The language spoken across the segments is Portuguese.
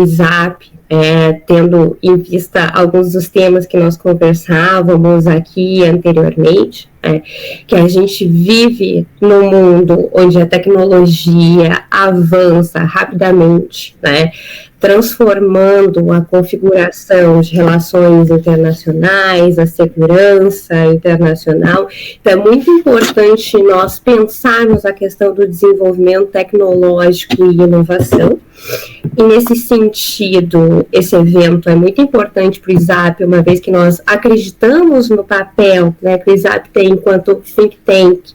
WhatsApp, tendo em vista alguns dos temas que nós conversávamos aqui anteriormente, que a gente vive num mundo onde a tecnologia avança rapidamente, transformando a configuração de relações internacionais, a segurança internacional. Então, é muito importante nós pensarmos a questão do desenvolvimento tecnológico e inovação. E, nesse sentido, esse evento é muito importante para o ISAP, uma vez que nós acreditamos no papel que o ISAP tem enquanto think tank,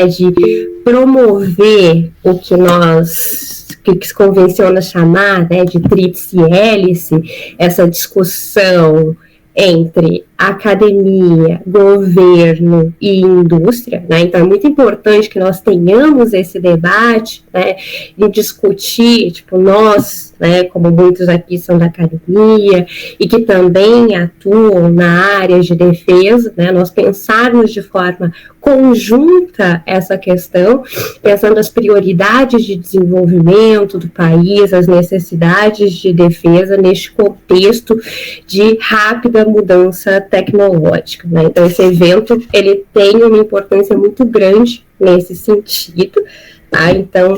de promover o que se convenciona chamar de tríplice hélice, essa discussão entre academia, governo e indústria, Então é muito importante que nós tenhamos esse debate, e discutir, nós, como muitos aqui são da academia e que também atuam na área de defesa, nós pensarmos de forma conjunta essa questão, pensando as prioridades de desenvolvimento do país, as necessidades de defesa neste contexto de rápida mudança tecnológica, Então esse evento ele tem uma importância muito grande nesse sentido, Então,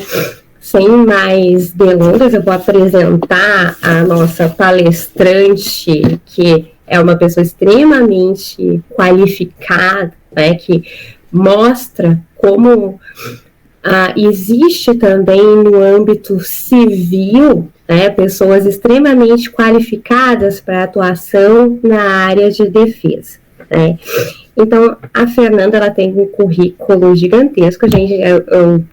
sem mais delongas, eu vou apresentar a nossa palestrante, que é uma pessoa extremamente qualificada, que mostra como existe também no âmbito civil pessoas extremamente qualificadas para atuação na área de defesa. Então, a Fernanda ela tem um currículo gigantesco, eu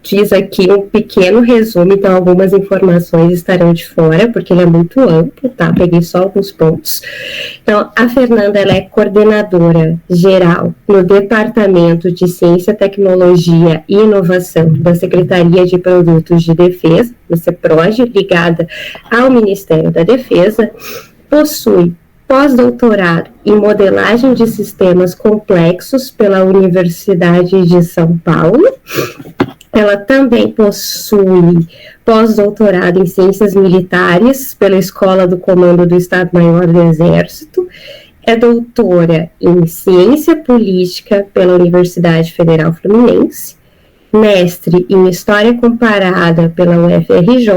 fiz aqui um pequeno resumo, então algumas informações estarão de fora, porque ele é muito amplo, Peguei só alguns pontos. Então, a Fernanda ela é coordenadora geral no Departamento de Ciência, Tecnologia e Inovação da Secretaria de Produtos de Defesa, do CEPROD, ligada ao Ministério da Defesa, possui pós-doutorado em modelagem de sistemas complexos pela Universidade de São Paulo. Ela também possui pós-doutorado em Ciências Militares pela Escola do Comando do Estado-Maior do Exército. É doutora em Ciência Política pela Universidade Federal Fluminense. Mestre em História Comparada pela UFRJ.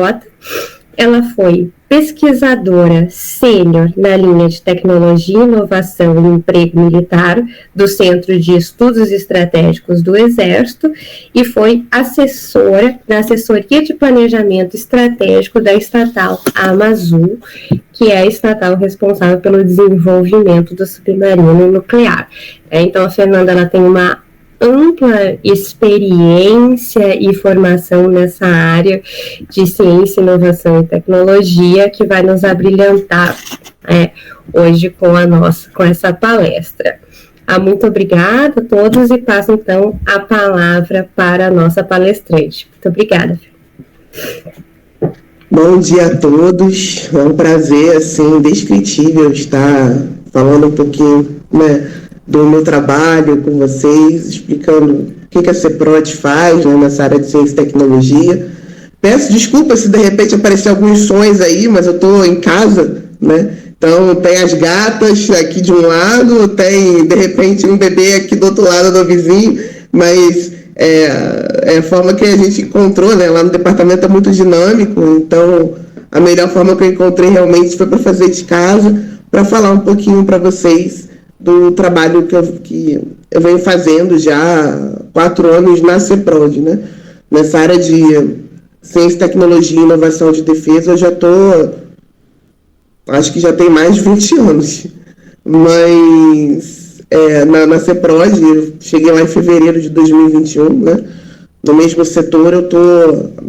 Ela foi pesquisadora sênior na linha de Tecnologia, Inovação e Emprego Militar do Centro de Estudos Estratégicos do Exército e foi assessora da Assessoria de Planejamento Estratégico da estatal Amazul, que é a estatal responsável pelo desenvolvimento do submarino nuclear. Então, a Fernanda ela tem uma ampla experiência e formação nessa área de ciência, inovação e tecnologia que vai nos abrilhantar hoje com essa palestra. Muito obrigada a todos e passo então a palavra para a nossa palestrante. Muito obrigada. Bom dia a todos, é um prazer assim, indescritível estar falando um pouquinho, do meu trabalho com vocês, explicando o que a CEPROD faz nessa área de ciência e tecnologia. Peço desculpa se de repente aparecer alguns sons aí, mas eu estou em casa, Então tem as gatas aqui de um lado, tem de repente um bebê aqui do outro lado do vizinho, mas é a forma que a gente encontrou, lá no departamento é muito dinâmico, então a melhor forma que eu encontrei realmente foi para fazer de casa, para falar um pouquinho para vocês do trabalho que eu venho fazendo já há 4 anos na CEPROD, Nessa área de ciência, tecnologia e inovação de defesa, eu já acho que já tem mais de 20 anos. Mas na CEPROD, eu cheguei lá em fevereiro de 2021, no mesmo setor,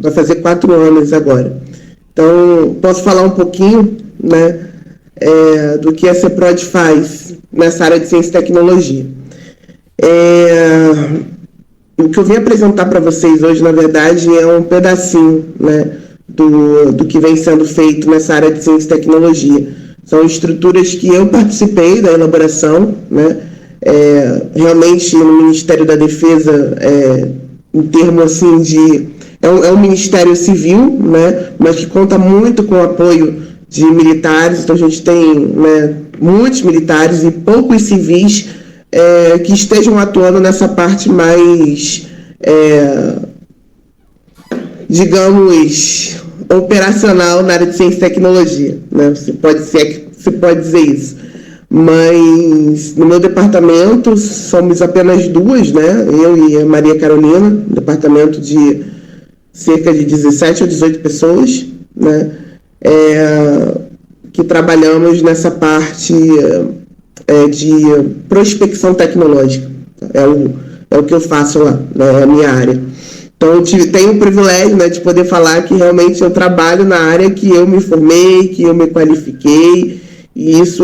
vai fazer 4 anos agora. Então, posso falar um pouquinho, do que a CEPROD faz nessa área de ciência e tecnologia. O que eu vim apresentar para vocês hoje, na verdade, é um pedacinho do que vem sendo feito nessa área de ciência e tecnologia. São estruturas que eu participei da elaboração, realmente no Ministério da Defesa, em termos assim é um ministério civil, né, mas que conta muito com o apoio de militares. Então a gente tem, né, muitos militares e poucos civis que estejam atuando nessa parte mais, digamos, operacional na área de ciência e tecnologia, né? Se pode dizer isso. Mas no meu departamento somos apenas duas, né? Eu e a Maria Carolina, departamento de cerca de 17 ou 18 pessoas, né? Que trabalhamos nessa parte de prospecção tecnológica. É o que eu faço lá, né? É a minha área. Então, eu tenho o privilégio, né, de poder falar que realmente eu trabalho na área que eu me formei, que eu me qualifiquei, e isso,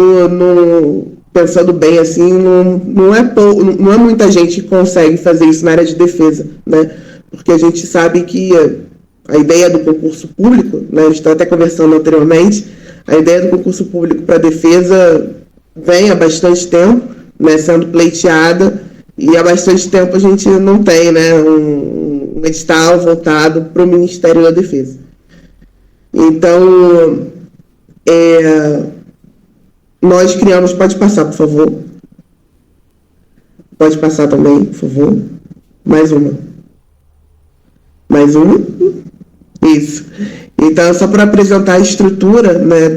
pensando bem assim, não é muita gente que consegue fazer isso na área de defesa, né? Porque a gente sabe que a ideia do concurso público, né, a gente estava até conversando anteriormente, a ideia do concurso público para defesa vem há bastante tempo, né, sendo pleiteada, e há bastante tempo a gente não tem, né, um edital voltado para o Ministério da Defesa. Então, nós criamos... Pode passar, por favor. Pode passar também, por favor. Mais uma. Isso. Então, só para apresentar a estrutura, né,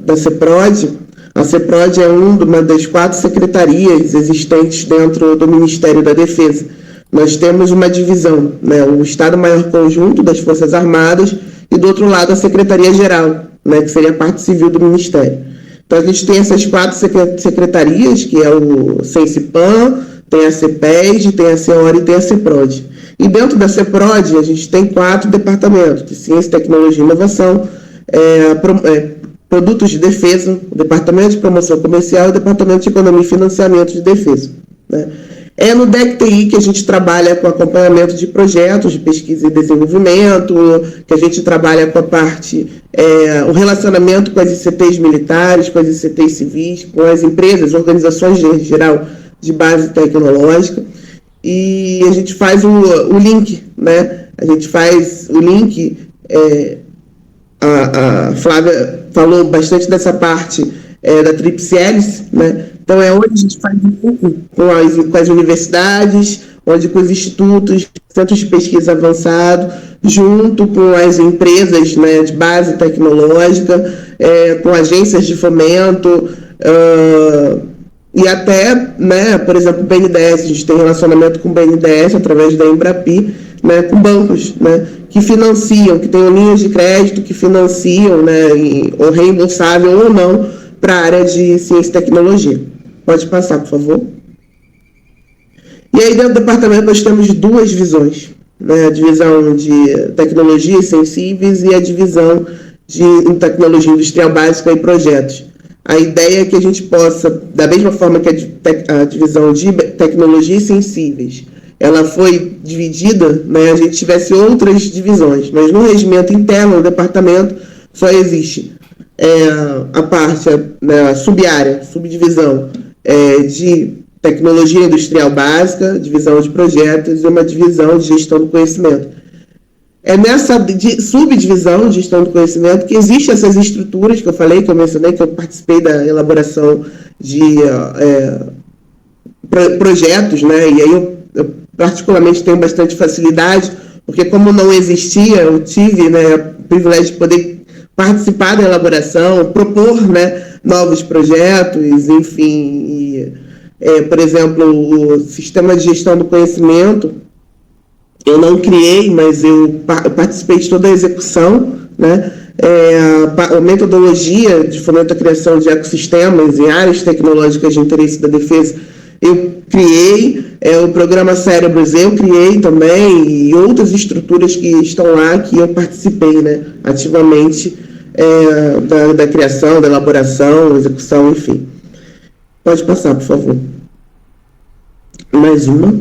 da CEPROD. A CEPROD é uma das 4 secretarias existentes dentro do Ministério da Defesa. Nós temos uma divisão, né, o Estado-Maior Conjunto das Forças Armadas e, do outro lado, a Secretaria-Geral, né, que seria a parte civil do Ministério. Então, a gente tem essas 4 secretarias, que é o CENSIPAM, tem a CEPES, tem a CEOR e tem a CEPROD. E dentro da CEPROD, a gente tem 4 departamentos, de Ciência, Tecnologia e Inovação, Produtos de Defesa, o Departamento de Promoção Comercial e o Departamento de Economia e Financiamento de Defesa, né? É no DEC-TI que a gente trabalha com acompanhamento de projetos de pesquisa e desenvolvimento, que a gente trabalha com a parte, o relacionamento com as ICTs militares, com as ICTs civis, com as empresas, organizações em geral de base tecnológica, e a gente faz o link, né? A gente faz o link, a Flávia falou bastante dessa parte da tríplice hélice, né? Então, é onde a gente faz com as universidades, onde com os institutos, centros de pesquisa avançado, junto com as empresas, né, de base tecnológica, com agências de fomento, e até, né, por exemplo, o BNDES, a gente tem relacionamento com o BNDES através da Embrapi, né, com bancos, né, que financiam, que têm linhas de crédito que financiam, né, ou reembolsável ou não, para a área de ciência e tecnologia. Pode passar, por favor. E aí, dentro do departamento, nós temos 2 divisões, né, a divisão de tecnologias sensíveis e a divisão de tecnologia industrial básica e projetos. A ideia é que a gente possa, da mesma forma que a divisão de tecnologias sensíveis, ela foi dividida, né, a gente tivesse outras divisões, mas no regimento interno do departamento só existe a parte, né, subárea, subdivisão de tecnologia industrial básica, divisão de projetos e uma divisão de gestão do conhecimento. É nessa subdivisão de gestão do conhecimento que existem essas estruturas que eu falei, que eu mencionei, que eu participei da elaboração de projetos, né? E aí eu particularmente tenho bastante facilidade, porque como não existia, eu tive, né, o privilégio de poder participar da elaboração, propor, né, novos projetos, enfim, por exemplo, o sistema de gestão do conhecimento, eu não criei, mas eu participei de toda a execução, né, a metodologia de fomento à criação de ecossistemas em áreas tecnológicas de interesse da defesa, eu criei, o programa Cérebros eu criei também, e outras estruturas que estão lá que eu participei, né, ativamente, da criação, da elaboração, execução, enfim. Pode passar, por favor. Mais uma.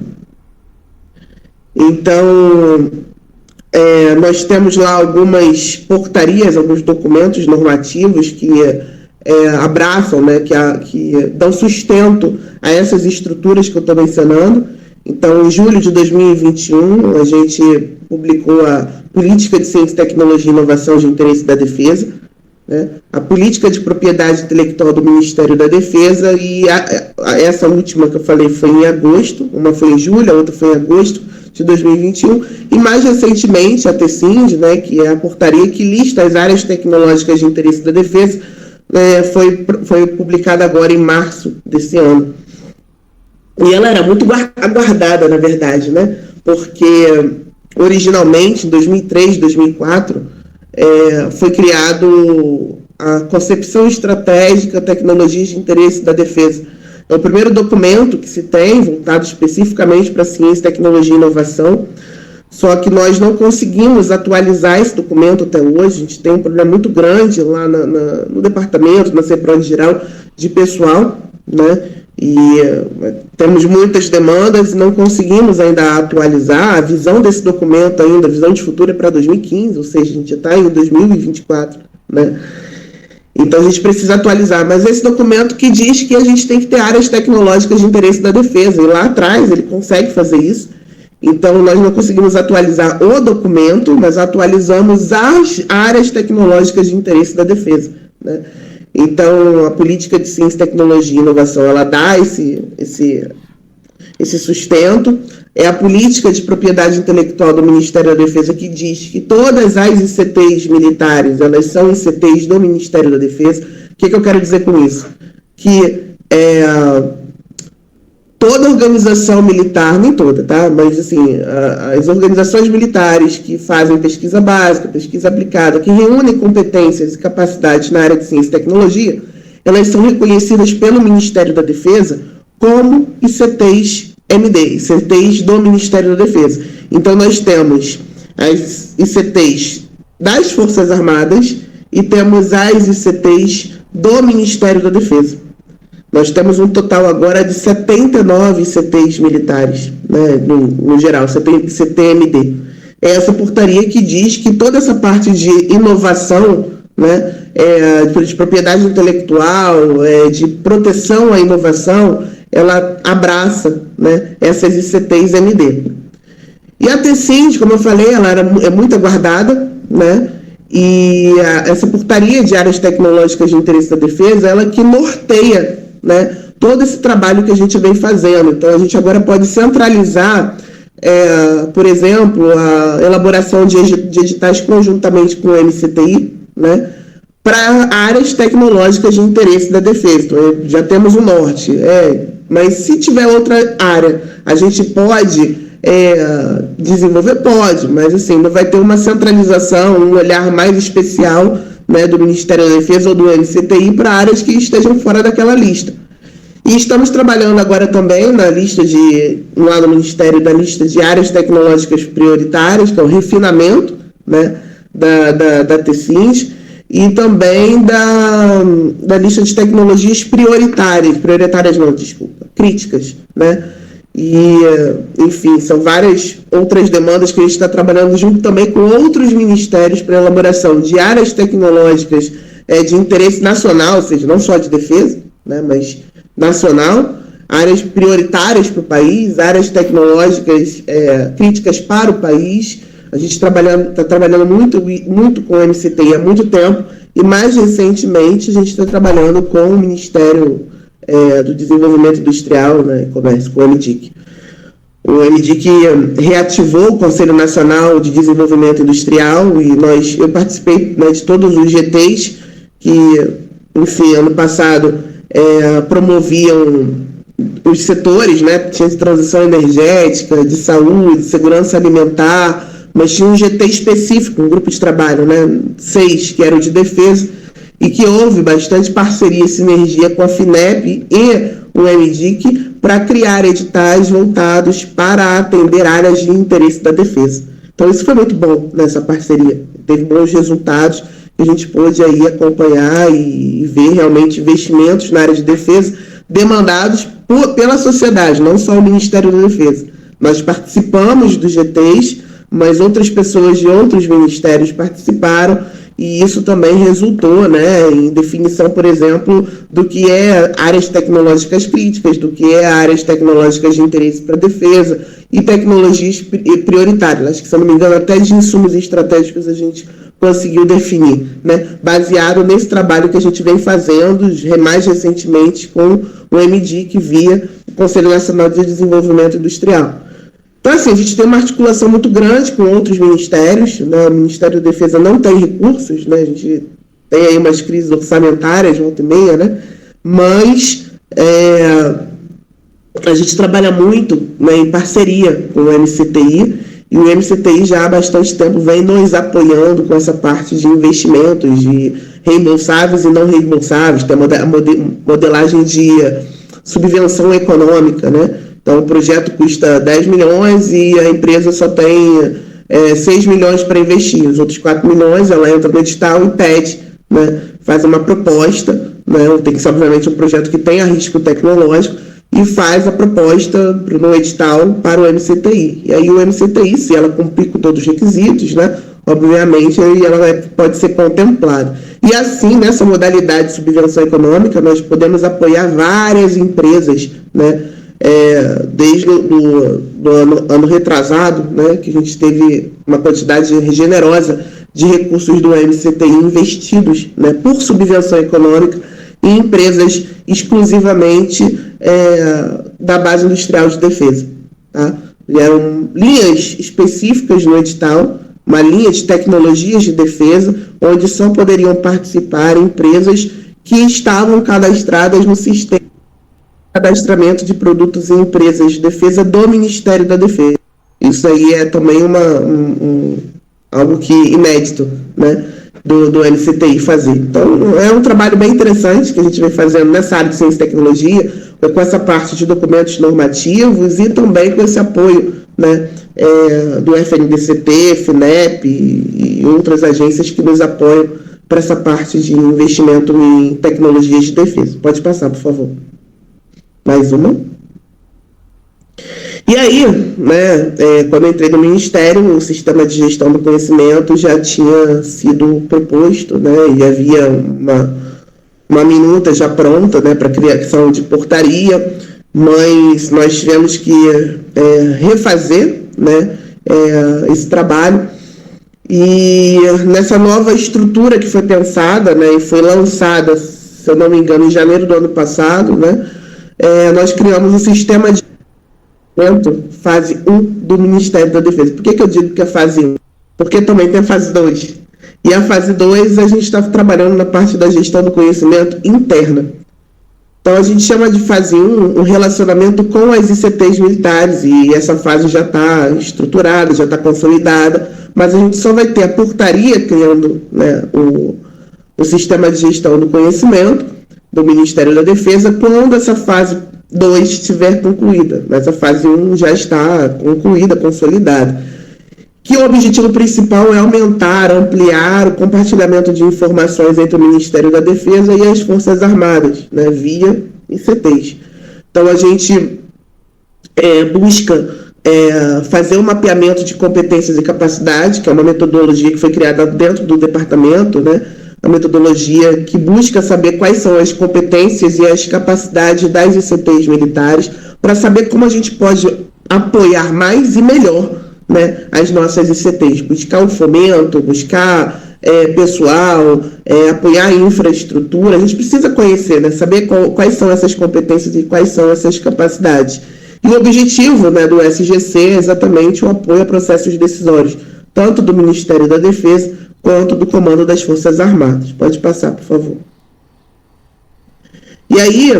Então, nós temos lá algumas portarias, alguns documentos normativos que abraçam, né, que dão sustento a essas estruturas que eu estou mencionando, Então, em julho de 2021, a gente publicou a Política de Ciência, Tecnologia e Inovação de Interesse da Defesa, né? A Política de Propriedade Intelectual do Ministério da Defesa, e essa última que eu falei foi em agosto, uma foi em julho, a outra foi em agosto de 2021, e mais recentemente a TECIND, né, que é a portaria que lista as áreas tecnológicas de interesse da defesa, foi publicada agora em março desse ano. E ela era muito aguardada, na verdade, né, porque originalmente, em 2003, 2004, foi criado a Concepção Estratégica Tecnologias de Interesse da Defesa. É o primeiro documento que se tem, voltado especificamente para ciência, tecnologia e inovação, só que nós não conseguimos atualizar esse documento até hoje. A gente tem um problema muito grande lá no departamento, na CEPROD geral, de pessoal, né? E temos muitas demandas e não conseguimos ainda atualizar. A visão desse documento ainda, a visão de futuro é para 2015, ou seja, a gente já está em 2024, né? Então a gente precisa atualizar, mas esse documento que diz que a gente tem que ter áreas tecnológicas de interesse da defesa, e lá atrás ele consegue fazer isso. Então nós não conseguimos atualizar o documento, mas atualizamos as áreas tecnológicas de interesse da defesa, né? Então a Política de Ciência, Tecnologia e Inovação, ela dá esse sustento. É a Política de Propriedade Intelectual do Ministério da Defesa que diz que todas as ICTs militares, elas são ICTs do Ministério da Defesa. O que eu quero dizer com isso? Que toda organização militar, nem toda, tá? Mas assim, as organizações militares que fazem pesquisa básica, pesquisa aplicada, que reúnem competências e capacidades na área de ciência e tecnologia, elas são reconhecidas pelo Ministério da Defesa como ICTs MD, ICTs do Ministério da Defesa. Então nós temos as ICTs das Forças Armadas e temos as ICTs do Ministério da Defesa. Nós temos um total agora de 79 ICTs militares, né, no geral, ICT-MD. É essa portaria que diz que toda essa parte de inovação, né, de propriedade intelectual, de proteção à inovação, ela abraça, né, essas ICTs-MD. E a TECIND, como eu falei, ela é muito aguardada, né, e essa portaria de áreas tecnológicas de interesse da defesa, ela que norteia, né, todo esse trabalho que a gente vem fazendo. Então, a gente agora pode centralizar, por exemplo, a elaboração de editais conjuntamente com o MCTI, né, para áreas tecnológicas de interesse da defesa. Então, já temos o norte, mas se tiver outra área, a gente pode desenvolver? Pode, mas assim, não vai ter uma centralização, um olhar mais especial, né, do Ministério da Defesa ou do MCTI para áreas que estejam fora daquela lista. E estamos trabalhando agora também na lista lá no Ministério, da lista de áreas tecnológicas prioritárias, que é o refinamento, né, da TECINS, e também da lista de tecnologias críticas, né? E, enfim, são várias outras demandas que a gente está trabalhando junto também com outros ministérios para a elaboração de áreas tecnológicas de interesse nacional, ou seja, não só de defesa, né, mas nacional, áreas prioritárias para o país, áreas tecnológicas críticas para o país. A gente está trabalhando muito com o MCTI há muito tempo, e mais recentemente a gente está trabalhando com o Ministério do Desenvolvimento Industrial, né, e Comércio, com o MDIC. O MDIC reativou o Conselho Nacional de Desenvolvimento Industrial, e eu participei, né, de todos os GTs que, enfim, ano passado promoviam os setores, né, tinha de transição energética, de saúde, de segurança alimentar, mas tinha um GT específico, um grupo de trabalho, né, 6, que era o de defesa, e que houve bastante parceria e sinergia com a FINEP e o MDIC para criar editais voltados para atender áreas de interesse da defesa. Então isso foi muito bom nessa parceria, teve bons resultados, que a gente pôde aí acompanhar e ver realmente investimentos na área de defesa demandados pela sociedade, não só o Ministério da Defesa. Nós participamos dos GTs, mas outras pessoas de outros ministérios participaram, e isso também resultou, né, em definição, por exemplo, do que é áreas tecnológicas críticas, do que é áreas tecnológicas de interesse para a defesa e tecnologias prioritárias. Acho que, se eu não me engano, até de insumos estratégicos a gente conseguiu definir, né, baseado nesse trabalho que a gente vem fazendo mais recentemente com o MDIC via o Conselho Nacional de Desenvolvimento Industrial. Então, assim, a gente tem uma articulação muito grande com outros ministérios, né? O Ministério da Defesa não tem recursos, né? A gente tem aí umas crises orçamentárias, volta e meia, né? Mas a gente trabalha muito, né, em parceria com o MCTI, e o MCTI já há bastante tempo vem nos apoiando com essa parte de investimentos, de reembolsáveis e não reembolsáveis, tem a modelagem de subvenção econômica, né? Então, o projeto custa 10 milhões e a empresa só tem 6 milhões para investir. Os outros 4 milhões, ela entra no edital e pede, né, faz uma proposta, né, tem que ser, obviamente, um projeto que tenha risco tecnológico, e faz a proposta no edital para o MCTI. E aí o MCTI, se ela cumprir com todos os requisitos, né, obviamente, aí ela pode ser contemplada. E assim, nessa modalidade de subvenção econômica, nós podemos apoiar várias empresas, né, desde o ano retrasado, né, que a gente teve uma quantidade generosa de recursos do MCTI investidos, né, por subvenção econômica em empresas exclusivamente da base industrial de defesa. Tá? Eram linhas específicas no edital, uma linha de tecnologias de defesa, onde só poderiam participar empresas que estavam cadastradas no sistema de cadastramento de produtos e empresas de defesa do Ministério da Defesa. Isso aí é também algo que inédito, né, do MCTI fazer. Então, é um trabalho bem interessante que a gente vem fazendo nessa área de ciência e tecnologia, com essa parte de documentos normativos e também com esse apoio, né, do FNDCT, FINEP e outras agências que nos apoiam para essa parte de investimento em tecnologias de defesa. Pode passar, por favor. Mais uma. E aí, né, quando eu entrei no Ministério, o sistema de gestão do conhecimento já tinha sido proposto, né, e havia uma minuta já pronta, né, para criação de portaria, mas nós tivemos que refazer, né, esse trabalho. E nessa nova estrutura que foi pensada, né, e foi lançada, se eu não me engano, em janeiro do ano passado, né, nós criamos um sistema de fase 1 do Ministério da Defesa. Por que eu digo que é fase 1? Porque também tem a fase 2. E a fase 2 a gente está trabalhando na parte da gestão do conhecimento interna. Então a gente chama de fase 1 um relacionamento com as ICTs militares, e essa fase já está estruturada, já está consolidada, mas a gente só vai ter a portaria criando, né, o sistema de gestão do conhecimento do Ministério da Defesa quando essa fase 2 estiver concluída, mas a fase 1 já está concluída, consolidada. Que o objetivo principal é aumentar, ampliar o compartilhamento de informações entre o Ministério da Defesa e as Forças Armadas, né, via ICTs. Então, a gente busca fazer um mapeamento de competências e capacidade, que é uma metodologia que foi criada dentro do departamento, né, a metodologia que busca saber quais são as competências e as capacidades das ICTs militares, para saber como a gente pode apoiar mais e melhor, né, as nossas ICTs, buscar o fomento, buscar pessoal, apoiar a infraestrutura. A gente precisa conhecer, né, saber quais são essas competências e quais são essas capacidades. E o objetivo, né, do SGC é exatamente o apoio a processos decisórios, tanto do Ministério da Defesa quanto do Comando das Forças Armadas. Pode passar, por favor. E aí,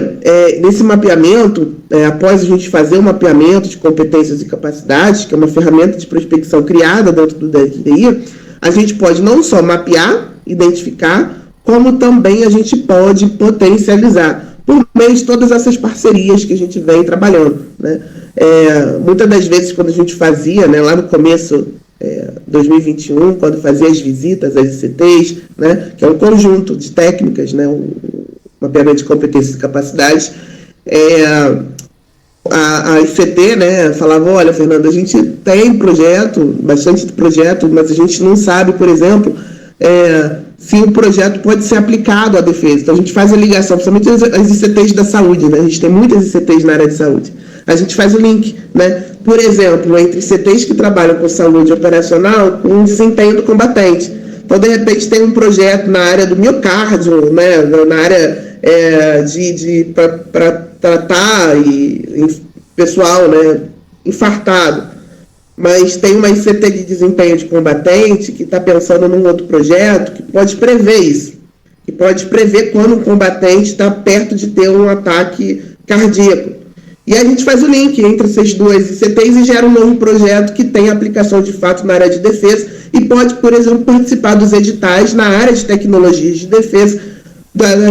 nesse mapeamento, após a gente fazer um mapeamento de competências e capacidades, que é uma ferramenta de prospecção criada dentro do DFI, a gente pode não só mapear, identificar, como também a gente pode potencializar, por meio de todas essas parcerias que a gente vem trabalhando, né? Muitas das vezes, quando a gente fazia, né, lá no começo, 2021, quando fazia as visitas às ICTs, né, que é um conjunto de técnicas, né, um mapeamento de competências e capacidades, a ICT, né, falava: olha, Fernanda, a gente tem projeto, bastante projeto, mas a gente não sabe, por exemplo, se o projeto pode ser aplicado à defesa. Então, a gente faz a ligação, principalmente as ICTs da saúde, né? A gente tem muitas ICTs na área de saúde. A gente faz o link, né? Por exemplo, entre ICTs que trabalham com saúde operacional, com o desempenho do combatente. Então, de repente, tem um projeto na área do miocárdio, né? Na área para tratar pessoal, né? Infartado. Mas tem uma ICT de desempenho de combatente que está pensando num outro projeto que pode prever isso, que pode prever quando um combatente está perto de ter um ataque cardíaco. E a gente faz o link entre essas duas ICTs e gera um novo projeto que tem aplicação de fato na área de defesa e pode, por exemplo, participar dos editais na área de tecnologias de defesa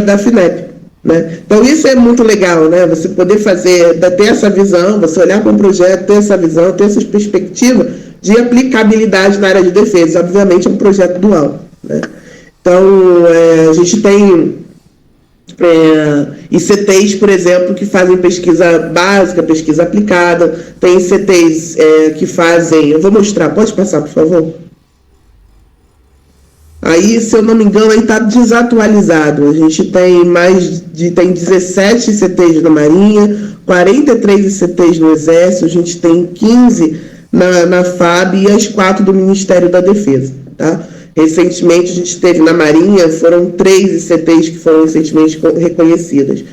da FINEP. Né? Então isso é muito legal, né? Você poder ter essa visão, você olhar para um projeto, ter essa visão, ter essa perspectiva de aplicabilidade na área de defesa. Obviamente é um projeto dual, né? Então a gente tem ICTs, por exemplo, que fazem pesquisa básica, pesquisa aplicada, tem ICTs que fazem, eu vou mostrar, pode passar por favor? Aí, se eu não me engano, aí está desatualizado. A gente tem tem 17 ICTs na Marinha, 43 ICTs no Exército, a gente tem 15 na FAB e as 4 do Ministério da Defesa. Tá? Recentemente, a gente teve na Marinha, foram 3 ICTs que foram recentemente reconhecidas.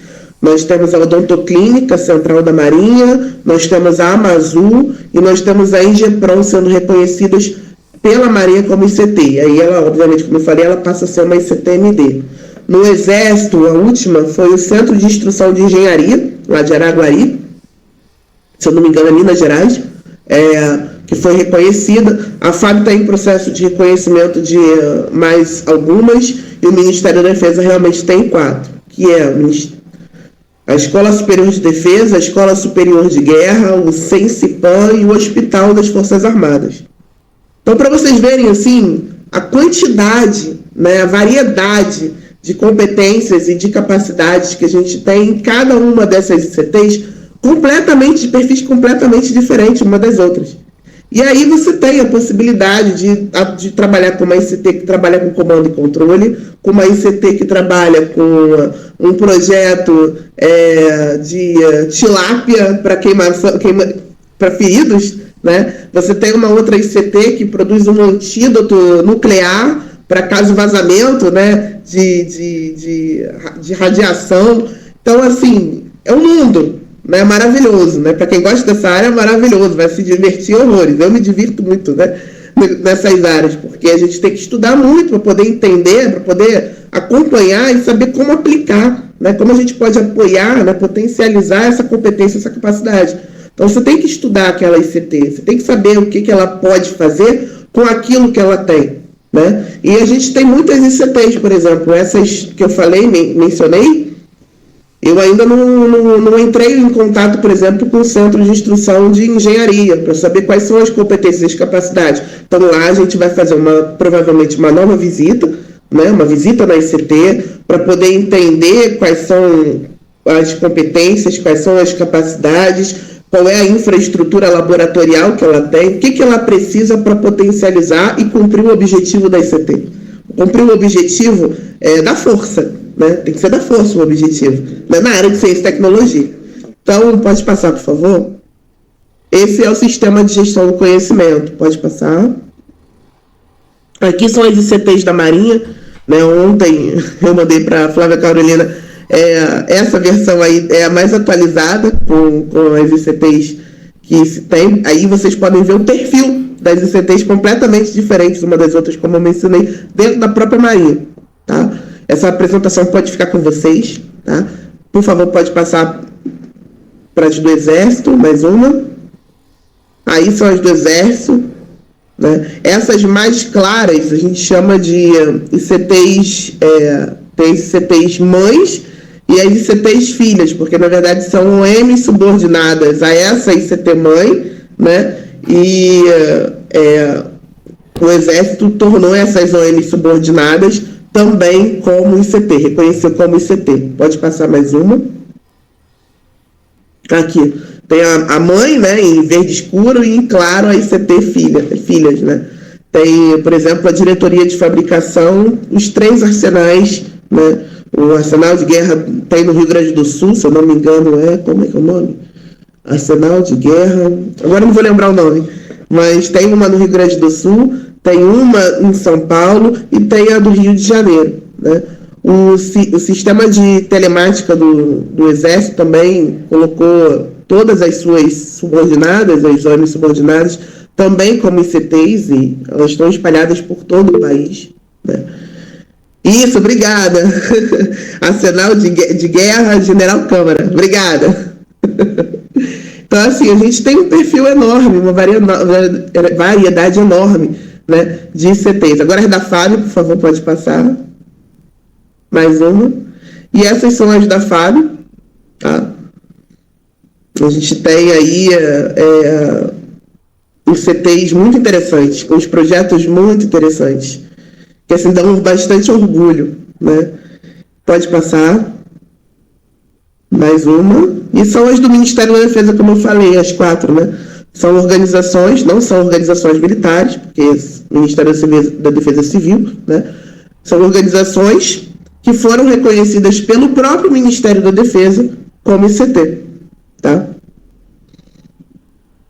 Nós temos a Odontoclínica Central da Marinha, nós temos a Amazul e nós temos a Ingepron sendo reconhecidas pela Marinha como ICT. Aí ela, obviamente, como eu falei, ela passa a ser uma ICT-MD. No Exército, a última foi o Centro de Instrução de Engenharia, lá de Araguari, se eu não me engano, é Minas Gerais, que foi reconhecida. A FAB está em processo de reconhecimento de mais algumas, e o Ministério da Defesa realmente tem 4, que é a Escola Superior de Defesa, a Escola Superior de Guerra, o CENSIPAM e o Hospital das Forças Armadas. Então, para vocês verem, assim, a quantidade, né, a variedade de competências e de capacidades que a gente tem em cada uma dessas ICTs, de perfis completamente diferentes uma das outras. E aí você tem a possibilidade de trabalhar com uma ICT que trabalha com comando e controle, com uma ICT que trabalha com um projeto de tilápia para feridos, né? Você tem uma outra ICT que produz um antídoto nuclear para caso vazamento, né? de radiação. Então, assim, é um mundo, né? Maravilhoso, né? Para quem gosta dessa área é maravilhoso, vai se divertir horrores. Eu me divirto muito, né? Nessas áreas, porque a gente tem que estudar muito para poder entender, para poder acompanhar e saber como aplicar, né? Como a gente pode apoiar, né? Potencializar essa competência, essa capacidade. Então, você tem que estudar aquela ICT, você tem que saber o que ela pode fazer com aquilo que ela tem, né? E a gente tem muitas ICTs, por exemplo, essas que eu falei, mencionei, eu ainda não entrei em contato, por exemplo, com o Centro de Instrução de Engenharia, para saber quais são as competências e as capacidades. Então, lá a gente vai fazer provavelmente uma nova visita, né? Uma visita na ICT, para poder entender quais são as competências, quais são as capacidades, qual é a infraestrutura laboratorial que ela tem, o que ela precisa para potencializar e cumprir o objetivo da ICT. Cumprir o objetivo da força, né? Tem que ser da força o objetivo, né? Na área de ciência e tecnologia. Então, pode passar, por favor? Esse é o sistema de gestão do conhecimento. Pode passar. Aqui são as ICTs da Marinha, né? Ontem eu mandei para a Flávia Carolina. Essa versão aí é a mais atualizada com as ICTs que se tem. Aí vocês podem ver o perfil das ICTs completamente diferentes uma das outras, como eu mencionei, dentro da própria Marinha. Tá? Essa apresentação pode ficar com vocês. Tá? Por favor, pode passar para as do Exército, mais uma. Aí são as do Exército. Né? Essas mais claras a gente chama de ICTs, tem ICTs mães, e as ICTs filhas, porque na verdade são OMs subordinadas a essa ICT mãe, né? E o Exército tornou essas OMs subordinadas também como ICT, reconheceu como ICT. Pode passar mais uma. Aqui tem a mãe, né, em verde escuro, e em claro a ICT filhas, né? Tem, por exemplo, a diretoria de fabricação, os 3 arsenais, né? O Arsenal de Guerra tem no Rio Grande do Sul, se eu não me engano, como é que é o nome? Arsenal de Guerra, agora não vou lembrar o nome, mas tem uma no Rio Grande do Sul, tem uma em São Paulo e tem a do Rio de Janeiro, né? O sistema de telemática do Exército também colocou todas as suas subordinadas, as zonas subordinadas, também como ICTs, e elas estão espalhadas por todo o país, né? Isso, obrigada. Arsenal de Guerra, General Câmara, obrigada. Então, assim, a gente tem um perfil enorme, uma variedade enorme, né, de ICTs. Agora, da Fábio, por favor, pode passar. Mais uma. E essas são as da Fábio, tá? A gente tem aí ICTs muito interessantes, uns projetos muito interessantes, que assim dão bastante orgulho, né? Pode passar. Mais uma. E são as do Ministério da Defesa, como eu falei, as 4, né? São organizações, não são organizações militares, porque o Ministério da Defesa Civil, né? São organizações que foram reconhecidas pelo próprio Ministério da Defesa como ICT, tá?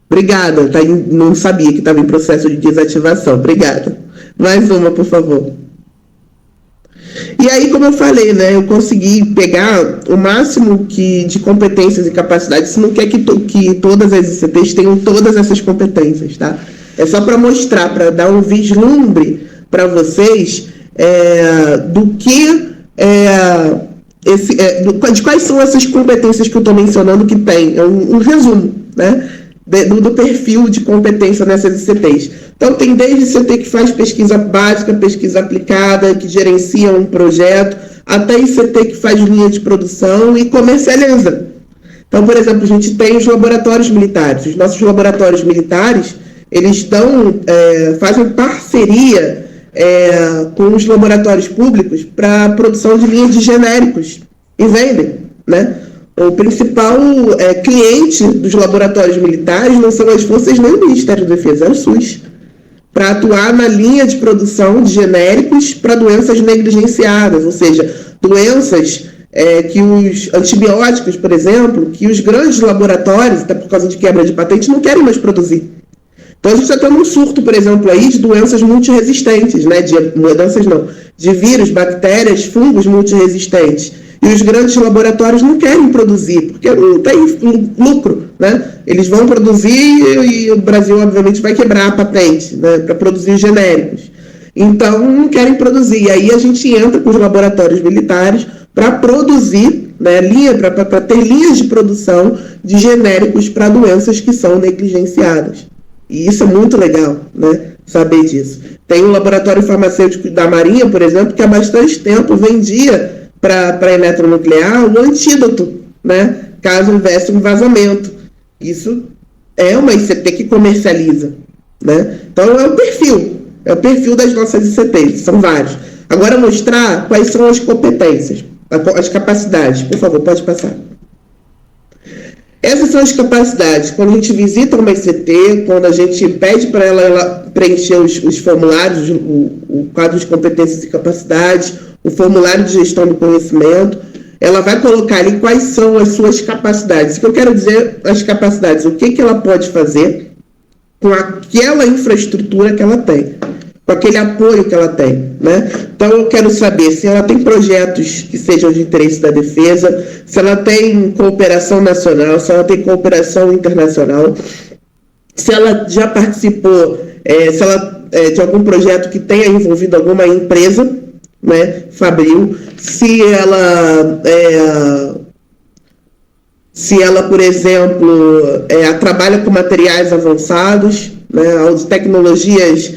Obrigada, tá? Não sabia que estava em processo de desativação. Obrigada. Mais uma, por favor. E aí, como eu falei, né, eu consegui pegar o máximo de competências e capacidades. Isso não quer que todas as ICTs tenham todas essas competências, tá? É só para mostrar, para dar um vislumbre para vocês do que de quais são essas competências que eu estou mencionando que tem. É um resumo, né, do perfil de competência nessas ICTs. Então, tem desde ICT que faz pesquisa básica, pesquisa aplicada, que gerencia um projeto, até ICT que faz linha de produção e comercializa. Então, por exemplo, a gente tem os laboratórios militares. Os nossos laboratórios militares, eles fazem parceria com os laboratórios públicos para a produção de linhas de genéricos e vendem, né? O principal cliente dos laboratórios militares não são as forças nem o Ministério da Defesa, é o SUS, para atuar na linha de produção de genéricos para doenças negligenciadas, ou seja, doenças que os antibióticos, por exemplo, que os grandes laboratórios, até por causa de quebra de patente, não querem mais produzir. Então, a gente está tendo um surto, por exemplo, aí de doenças multiresistentes, né? De vírus, bactérias, fungos multiresistentes. E os grandes laboratórios não querem produzir, porque não tem lucro, né? Eles vão produzir e o Brasil, obviamente, vai quebrar a patente, né, para produzir genéricos. Então, não querem produzir. E aí a gente entra com os laboratórios militares para produzir, né, para ter linhas de produção de genéricos para doenças que são negligenciadas. E isso é muito legal, né, saber disso. Tem um laboratório farmacêutico da Marinha, por exemplo, que há bastante tempo vendia para a eletronuclear o antídoto, né, caso houvesse um vazamento. Isso é uma ICT que comercializa, né? Então é o perfil das nossas ICTs, são vários. Agora mostrar quais são as competências, as capacidades. Por favor, pode passar. Essas são as capacidades. Quando a gente visita uma ICT, quando a gente pede para ela preencher os formulários, o quadro de competências e capacidades, o formulário de gestão do conhecimento, ela vai colocar ali quais são as suas capacidades. O que eu quero dizer, as capacidades, o que ela pode fazer com aquela infraestrutura que ela tem, com aquele apoio que ela tem, né? Então, eu quero saber se ela tem projetos que sejam de interesse da defesa, se ela tem cooperação nacional, se ela tem cooperação internacional, se ela já participou, se ela de algum projeto que tenha envolvido alguma empresa, né, fabril, se ela, por exemplo, trabalha com materiais avançados, né, as tecnologias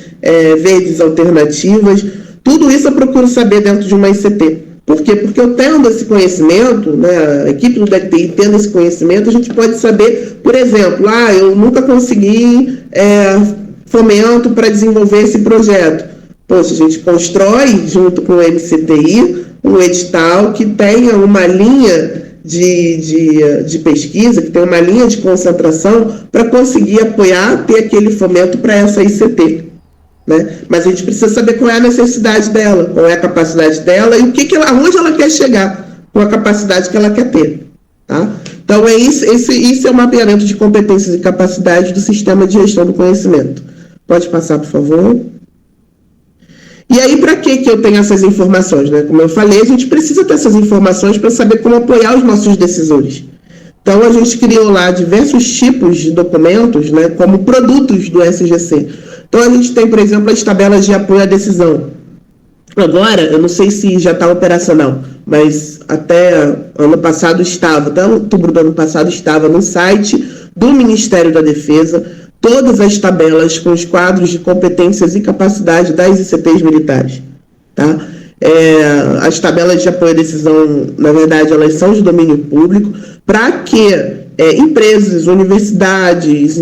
verdes alternativas. Tudo isso eu procuro saber dentro de uma ICT. Por quê? Porque eu tendo esse conhecimento, né, a equipe do DECTI tendo esse conhecimento, a gente pode saber, por exemplo, eu nunca consegui fomento para desenvolver esse projeto. Poxa, a gente constrói, junto com o MCTI, um edital que tenha uma linha de pesquisa, que tenha uma linha de concentração para conseguir apoiar, ter aquele fomento para essa ICT. né? Mas a gente precisa saber qual é a necessidade dela, qual é a capacidade dela e aonde ela quer chegar com a capacidade que ela quer ter, tá? Então, isso é o mapeamento de competências e capacidades do sistema de gestão do conhecimento. Pode passar, por favor. E aí, para que eu tenho essas informações, né? Como eu falei, a gente precisa ter essas informações para saber como apoiar os nossos decisores. Então, a gente criou lá diversos tipos de documentos, né, como produtos do SGC. Então, a gente tem, por exemplo, as tabelas de apoio à decisão. Agora, eu não sei se já está operacional, mas até ano passado estava, até outubro do ano passado estava no site do Ministério da Defesa, todas as tabelas com os quadros de competências e capacidade das ICTs militares, tá? As tabelas de apoio à decisão, na verdade, elas são de domínio público, para que empresas, universidades,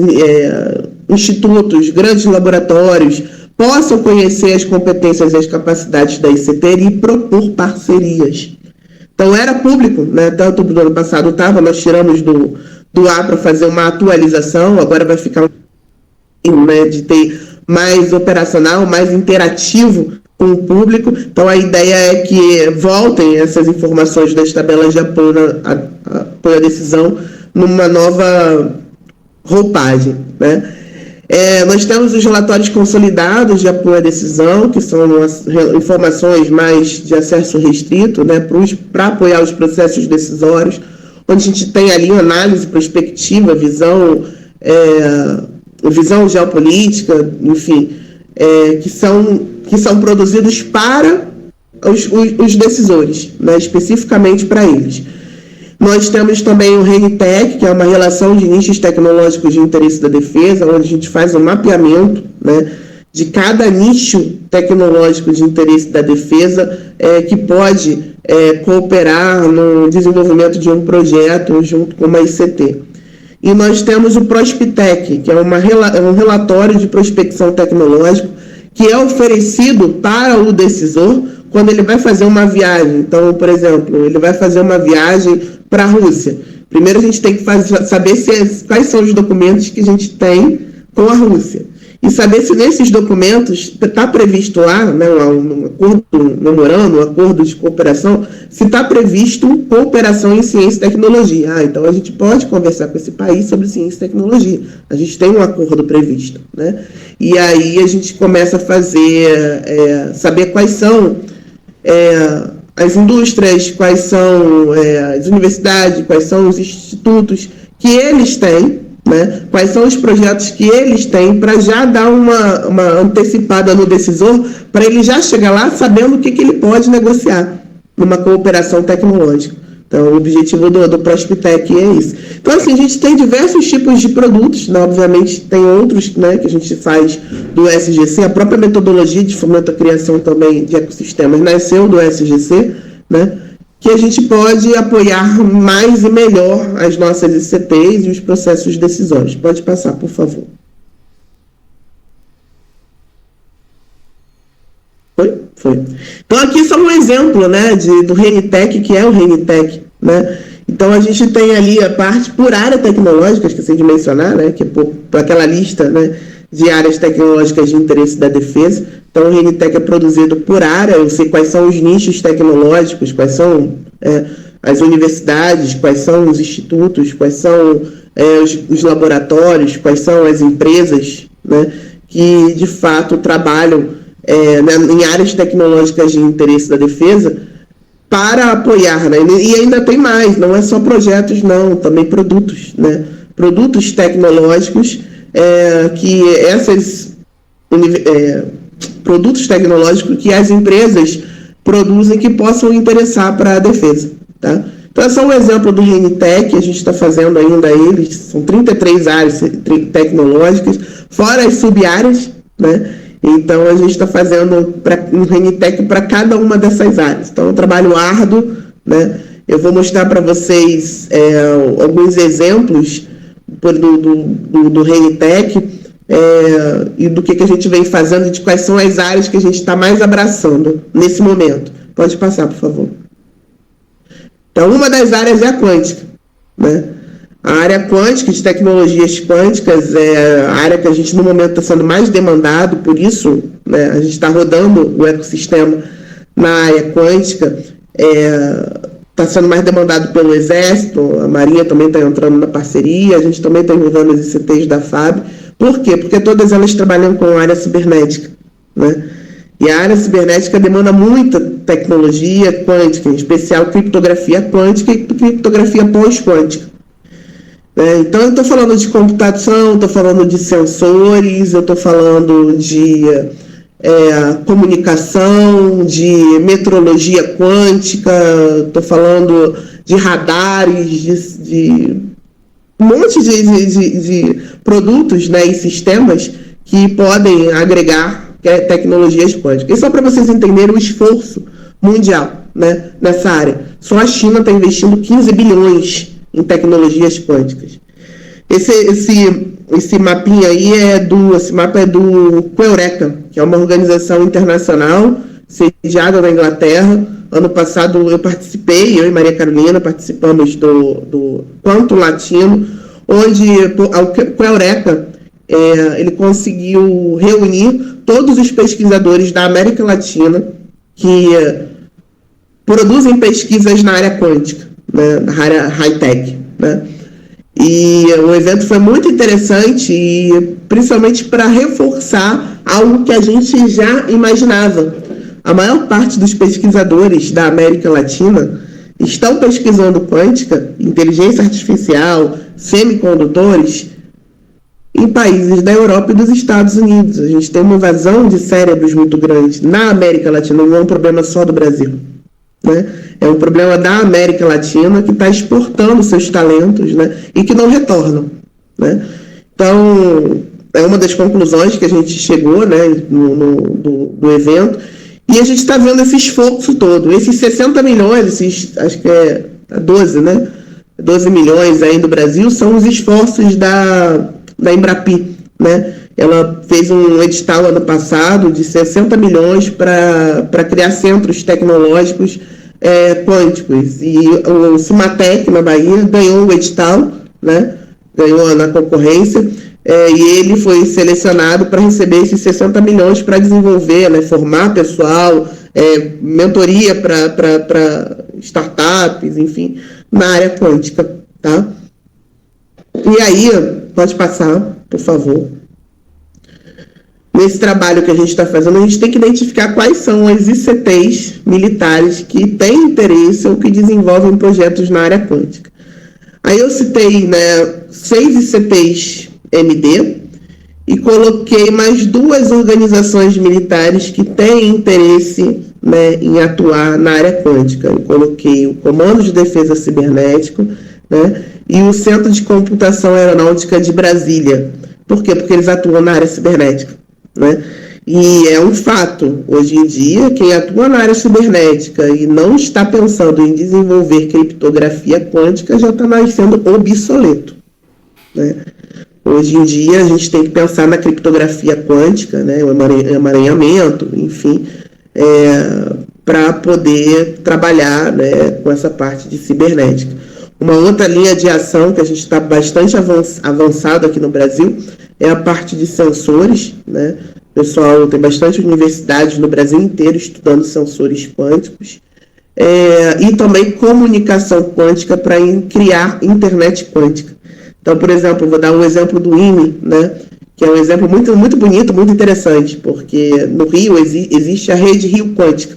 institutos, grandes laboratórios possam conhecer as competências e as capacidades da ICT e propor parcerias. Então, era público, né? Até outubro do ano passado estava, nós tiramos do ar para fazer uma atualização, agora vai ficar de ter mais operacional, mais interativo com o público. Então, a ideia é que voltem essas informações das tabelas de apoio à decisão numa nova roupagem, né? Nós temos os relatórios consolidados de apoio à decisão, que são informações mais de acesso restrito, né, para apoiar os processos decisórios, onde a gente tem ali análise prospectiva, visão geopolítica, enfim, que são produzidos para os decisores, né, especificamente para eles. Nós temos também o RENITEC, que é uma relação de nichos tecnológicos de interesse da defesa, onde a gente faz um mapeamento, né, de cada nicho tecnológico de interesse da defesa que pode cooperar no desenvolvimento de um projeto junto com uma ICT. E nós temos o PROSPTEC, que é um relatório de prospecção tecnológico que é oferecido para o decisor quando ele vai fazer uma viagem. Então, por exemplo, ele vai fazer uma viagem para a Rússia. Primeiro a gente tem que saber quais são os documentos que a gente tem com a Rússia. E saber se nesses documentos está previsto lá, né, um acordo, um memorando, um acordo de cooperação, se está previsto cooperação em ciência e tecnologia. Então a gente pode conversar com esse país sobre ciência e tecnologia. A gente tem um acordo previsto, né? E aí a gente começa a saber quais são as indústrias, quais são as universidades, quais são os institutos que eles têm, né? Quais são os projetos que eles têm, para já dar uma antecipada no decisor, para ele já chegar lá sabendo o que ele pode negociar numa cooperação tecnológica. Então, o objetivo do PROSPTEC é isso. Então, assim, a gente tem diversos tipos de produtos, né? Obviamente tem outros, né, que a gente faz do SGC, a própria metodologia de fomento à criação também de ecossistemas nasceu do SGC, né, que a gente pode apoiar mais e melhor as nossas ICTs e os processos decisórios. Pode passar, por favor. Foi. Então, aqui só um exemplo, né, do RENITEC, que é o RENITEC, né? Então, a gente tem ali a parte por área tecnológica, esqueci de mencionar, né, que é por aquela lista, né, de áreas tecnológicas de interesse da defesa. Então, o RENITEC é produzido por área, eu sei quais são os nichos tecnológicos, quais são as universidades, quais são os institutos, quais são os laboratórios, quais são as empresas, né, que, de fato, trabalham em áreas tecnológicas de interesse da defesa para apoiar, né? E ainda tem mais, não é só projetos, não, também produtos, né? Produtos tecnológicos produtos tecnológicos que as empresas produzem que possam interessar para a defesa, tá? Então, é só um exemplo do RENITEC, a gente está fazendo ainda eles, são 33 áreas tecnológicas, fora as sub-áreas, né? Então, a gente está fazendo um RENITEC para cada uma dessas áreas. Então, é um trabalho árduo, né? Eu vou mostrar para vocês alguns exemplos do RENITEC e do que a gente vem fazendo, de quais são as áreas que a gente está mais abraçando nesse momento. Pode passar, por favor. Então, uma das áreas é a quântica, né? A área quântica, de tecnologias quânticas, é a área que a gente no momento está sendo mais demandado, por isso, né, a gente está rodando o ecossistema na área quântica, está sendo mais demandado pelo Exército, a Marinha também está entrando na parceria, a gente também está envolvendo as ICTs da FAB. Por quê? Porque todas elas trabalham com área cibernética, né? E a área cibernética demanda muita tecnologia quântica, em especial criptografia quântica e criptografia pós-quântica. Então, eu estou falando de computação, estou falando de sensores, eu estou falando de comunicação, de metrologia quântica, estou falando de radares, de um monte de produtos, né, e sistemas que podem agregar tecnologias quânticas. E só para vocês entenderem o esforço mundial, né, nessa área. Só a China está investindo 15 bilhões em tecnologias quânticas. Esse mapinha aí esse mapa é do QEURECA, que é uma organização internacional sediada na Inglaterra. Ano passado eu e Maria Carolina participamos do Quantum Latino, onde o QEURECA ele conseguiu reunir todos os pesquisadores da América Latina que produzem pesquisas na área quântica, né, na área high-tech, né? E o evento foi muito interessante, e principalmente para reforçar algo que a gente já imaginava. A maior parte dos pesquisadores da América Latina estão pesquisando quântica, inteligência artificial, semicondutores, em países da Europa e dos Estados Unidos. A gente tem uma invasão de cérebros muito grande na América Latina, não é um problema só do Brasil, né? É um problema da América Latina, que está exportando seus talentos, né, e que não retornam, né? Então, é uma das conclusões que a gente chegou, né, do evento, e a gente está vendo esse esforço todo. Esses 60 milhões, acho que é 12, né? 12 milhões aí do Brasil, são os esforços da Embrapi, né? Ela fez um edital ano passado de 60 milhões para criar centros tecnológicos quânticos. E o Cimatec, na Bahia, ganhou o edital, né? Ganhou na concorrência, e ele foi selecionado para receber esses 60 milhões para desenvolver, né? Formar pessoal, mentoria para startups, enfim, na área quântica, tá? E aí, pode passar, por favor. Nesse trabalho que a gente está fazendo, a gente tem que identificar quais são as ICTs militares que têm interesse ou que desenvolvem projetos na área quântica. Aí eu citei, né, 6 ICTs MD e coloquei mais 2 organizações militares que têm interesse, né, em atuar na área quântica. Eu coloquei o Comando de Defesa Cibernético, né, e o Centro de Computação Aeronáutica de Brasília. Por quê? Porque eles atuam na área cibernética, né? E é um fato, hoje em dia, quem atua na área cibernética e não está pensando em desenvolver criptografia quântica já está nascendo obsoleto, né? Hoje em dia, a gente tem que pensar na criptografia quântica, né, o emaranhamento, enfim, para poder trabalhar, né, com essa parte de cibernética. Uma outra linha de ação que a gente está bastante avançado aqui no Brasil é a parte de sensores, né? Pessoal, tem bastante universidades no Brasil inteiro estudando sensores quânticos, e também comunicação quântica para criar internet quântica. Então, por exemplo, vou dar um exemplo do IME, né? Que é um exemplo muito, muito bonito, muito interessante, porque no Rio existe a Rede Rio Quântica,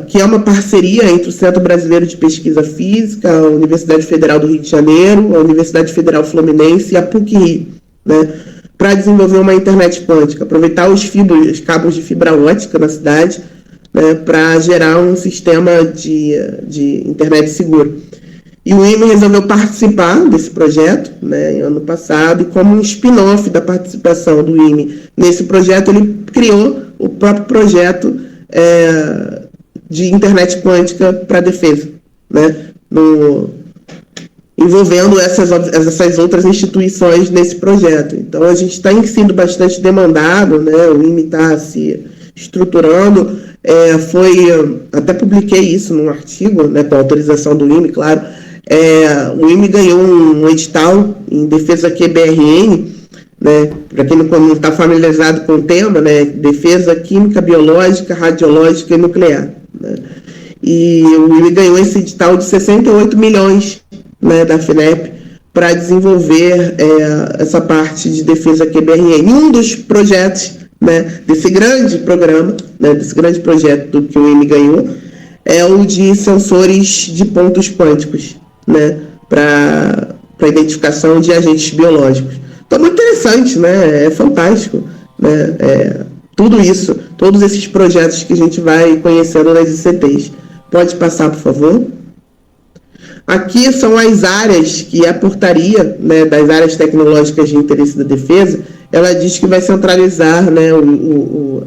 que é uma parceria entre o Centro Brasileiro de Pesquisa Física, a Universidade Federal do Rio de Janeiro, a Universidade Federal Fluminense e a PUC-Rio, né, para desenvolver uma internet quântica, aproveitar os cabos de fibra ótica na cidade, né, para gerar um sistema de internet seguro. E o IME resolveu participar desse projeto, né, ano passado, e como um spin-off da participação do IME nesse projeto, ele criou o próprio projeto de internet quântica para a defesa, né, envolvendo essas outras instituições nesse projeto. Então, a gente está sendo bastante demandado, né, o IME está se estruturando, até publiquei isso num artigo, né, com autorização do IME, claro, O IME ganhou um edital em defesa QBRN, né, para quem não está familiarizado com o tema, né, defesa química, biológica, radiológica e nuclear, né, e o IME ganhou esse edital de 68 milhões, né, da FINEP para desenvolver essa parte de defesa QBRN. Um dos projetos, né, desse grande programa, né, desse grande projeto que o IME ganhou, é o de sensores de pontos quânticos, né, para identificação de agentes biológicos. Então, muito interessante, né? É fantástico, né? Tudo isso, todos esses projetos que a gente vai conhecendo nas ICTs. Pode passar, por favor? Aqui são as áreas que a portaria, né, das áreas tecnológicas de interesse da defesa, ela diz que vai centralizar, né, o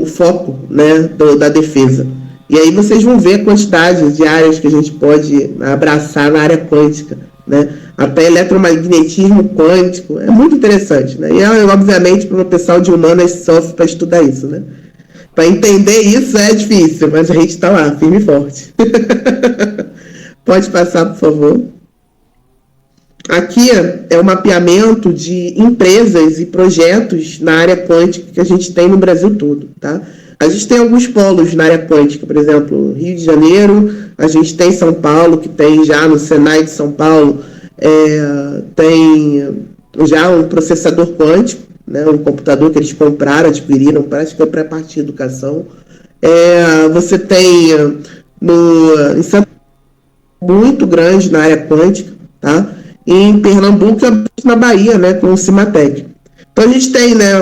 foco, né, da defesa. E aí vocês vão ver a quantidade de áreas que a gente pode abraçar na área quântica, né? Até eletromagnetismo quântico, é muito interessante, né? E obviamente para o pessoal de humanas sofre para estudar isso, né? Para entender isso é difícil, mas a gente está lá, firme e forte. Pode passar, por favor. Aqui é o mapeamento de empresas e projetos na área quântica que a gente tem no Brasil todo, tá? A gente tem alguns polos na área quântica, por exemplo, Rio de Janeiro, a gente tem São Paulo, que tem já no Senai de São Paulo, tem já um processador quântico, né, um computador que eles compraram, adquiriram, parece que foi para a parte de educação. Você tem em Santa muito grande na área quântica, tá? E em Pernambuco e na Bahia, né, com o Cimatec. Então a gente tem, né,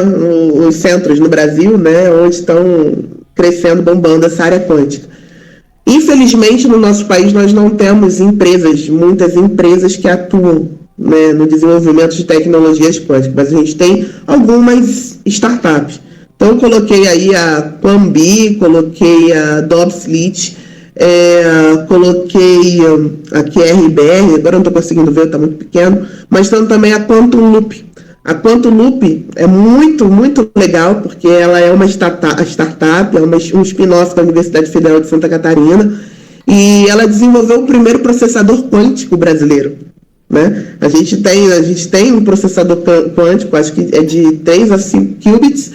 os centros no Brasil, né, onde estão crescendo, bombando essa área quântica. Infelizmente, no nosso país, nós não temos muitas empresas que atuam, né, no desenvolvimento de tecnologias quânticas, mas a gente tem algumas startups. Então, eu coloquei aí a Planbi, coloquei a Dobslit, coloquei a QRBR, agora não estou conseguindo ver, está muito pequeno, mas tem também a Quantum Loop. A Quantum Loop é muito, muito legal, porque ela é uma startup, é um spin-off da Universidade Federal de Santa Catarina, e ela desenvolveu o primeiro processador quântico brasileiro, né? A gente tem um processador quântico, acho que é de 3 a 5 qubits,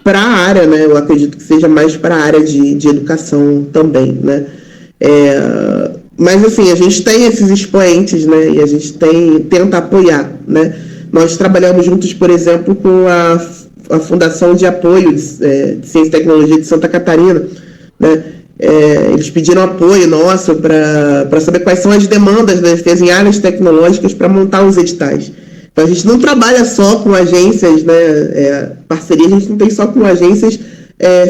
para a área, né? Eu acredito que seja mais para a área de educação também, né? Mas, assim, a gente tem esses expoentes, né? E a gente tenta apoiar, né? Nós trabalhamos juntos, por exemplo, com a Fundação de Apoio de Ciência e Tecnologia de Santa Catarina, né? Eles pediram apoio nosso para saber quais são as demandas da defesa em áreas tecnológicas para montar os editais. Então, a gente não trabalha só com agências, né? Parceria, a gente não tem só com agências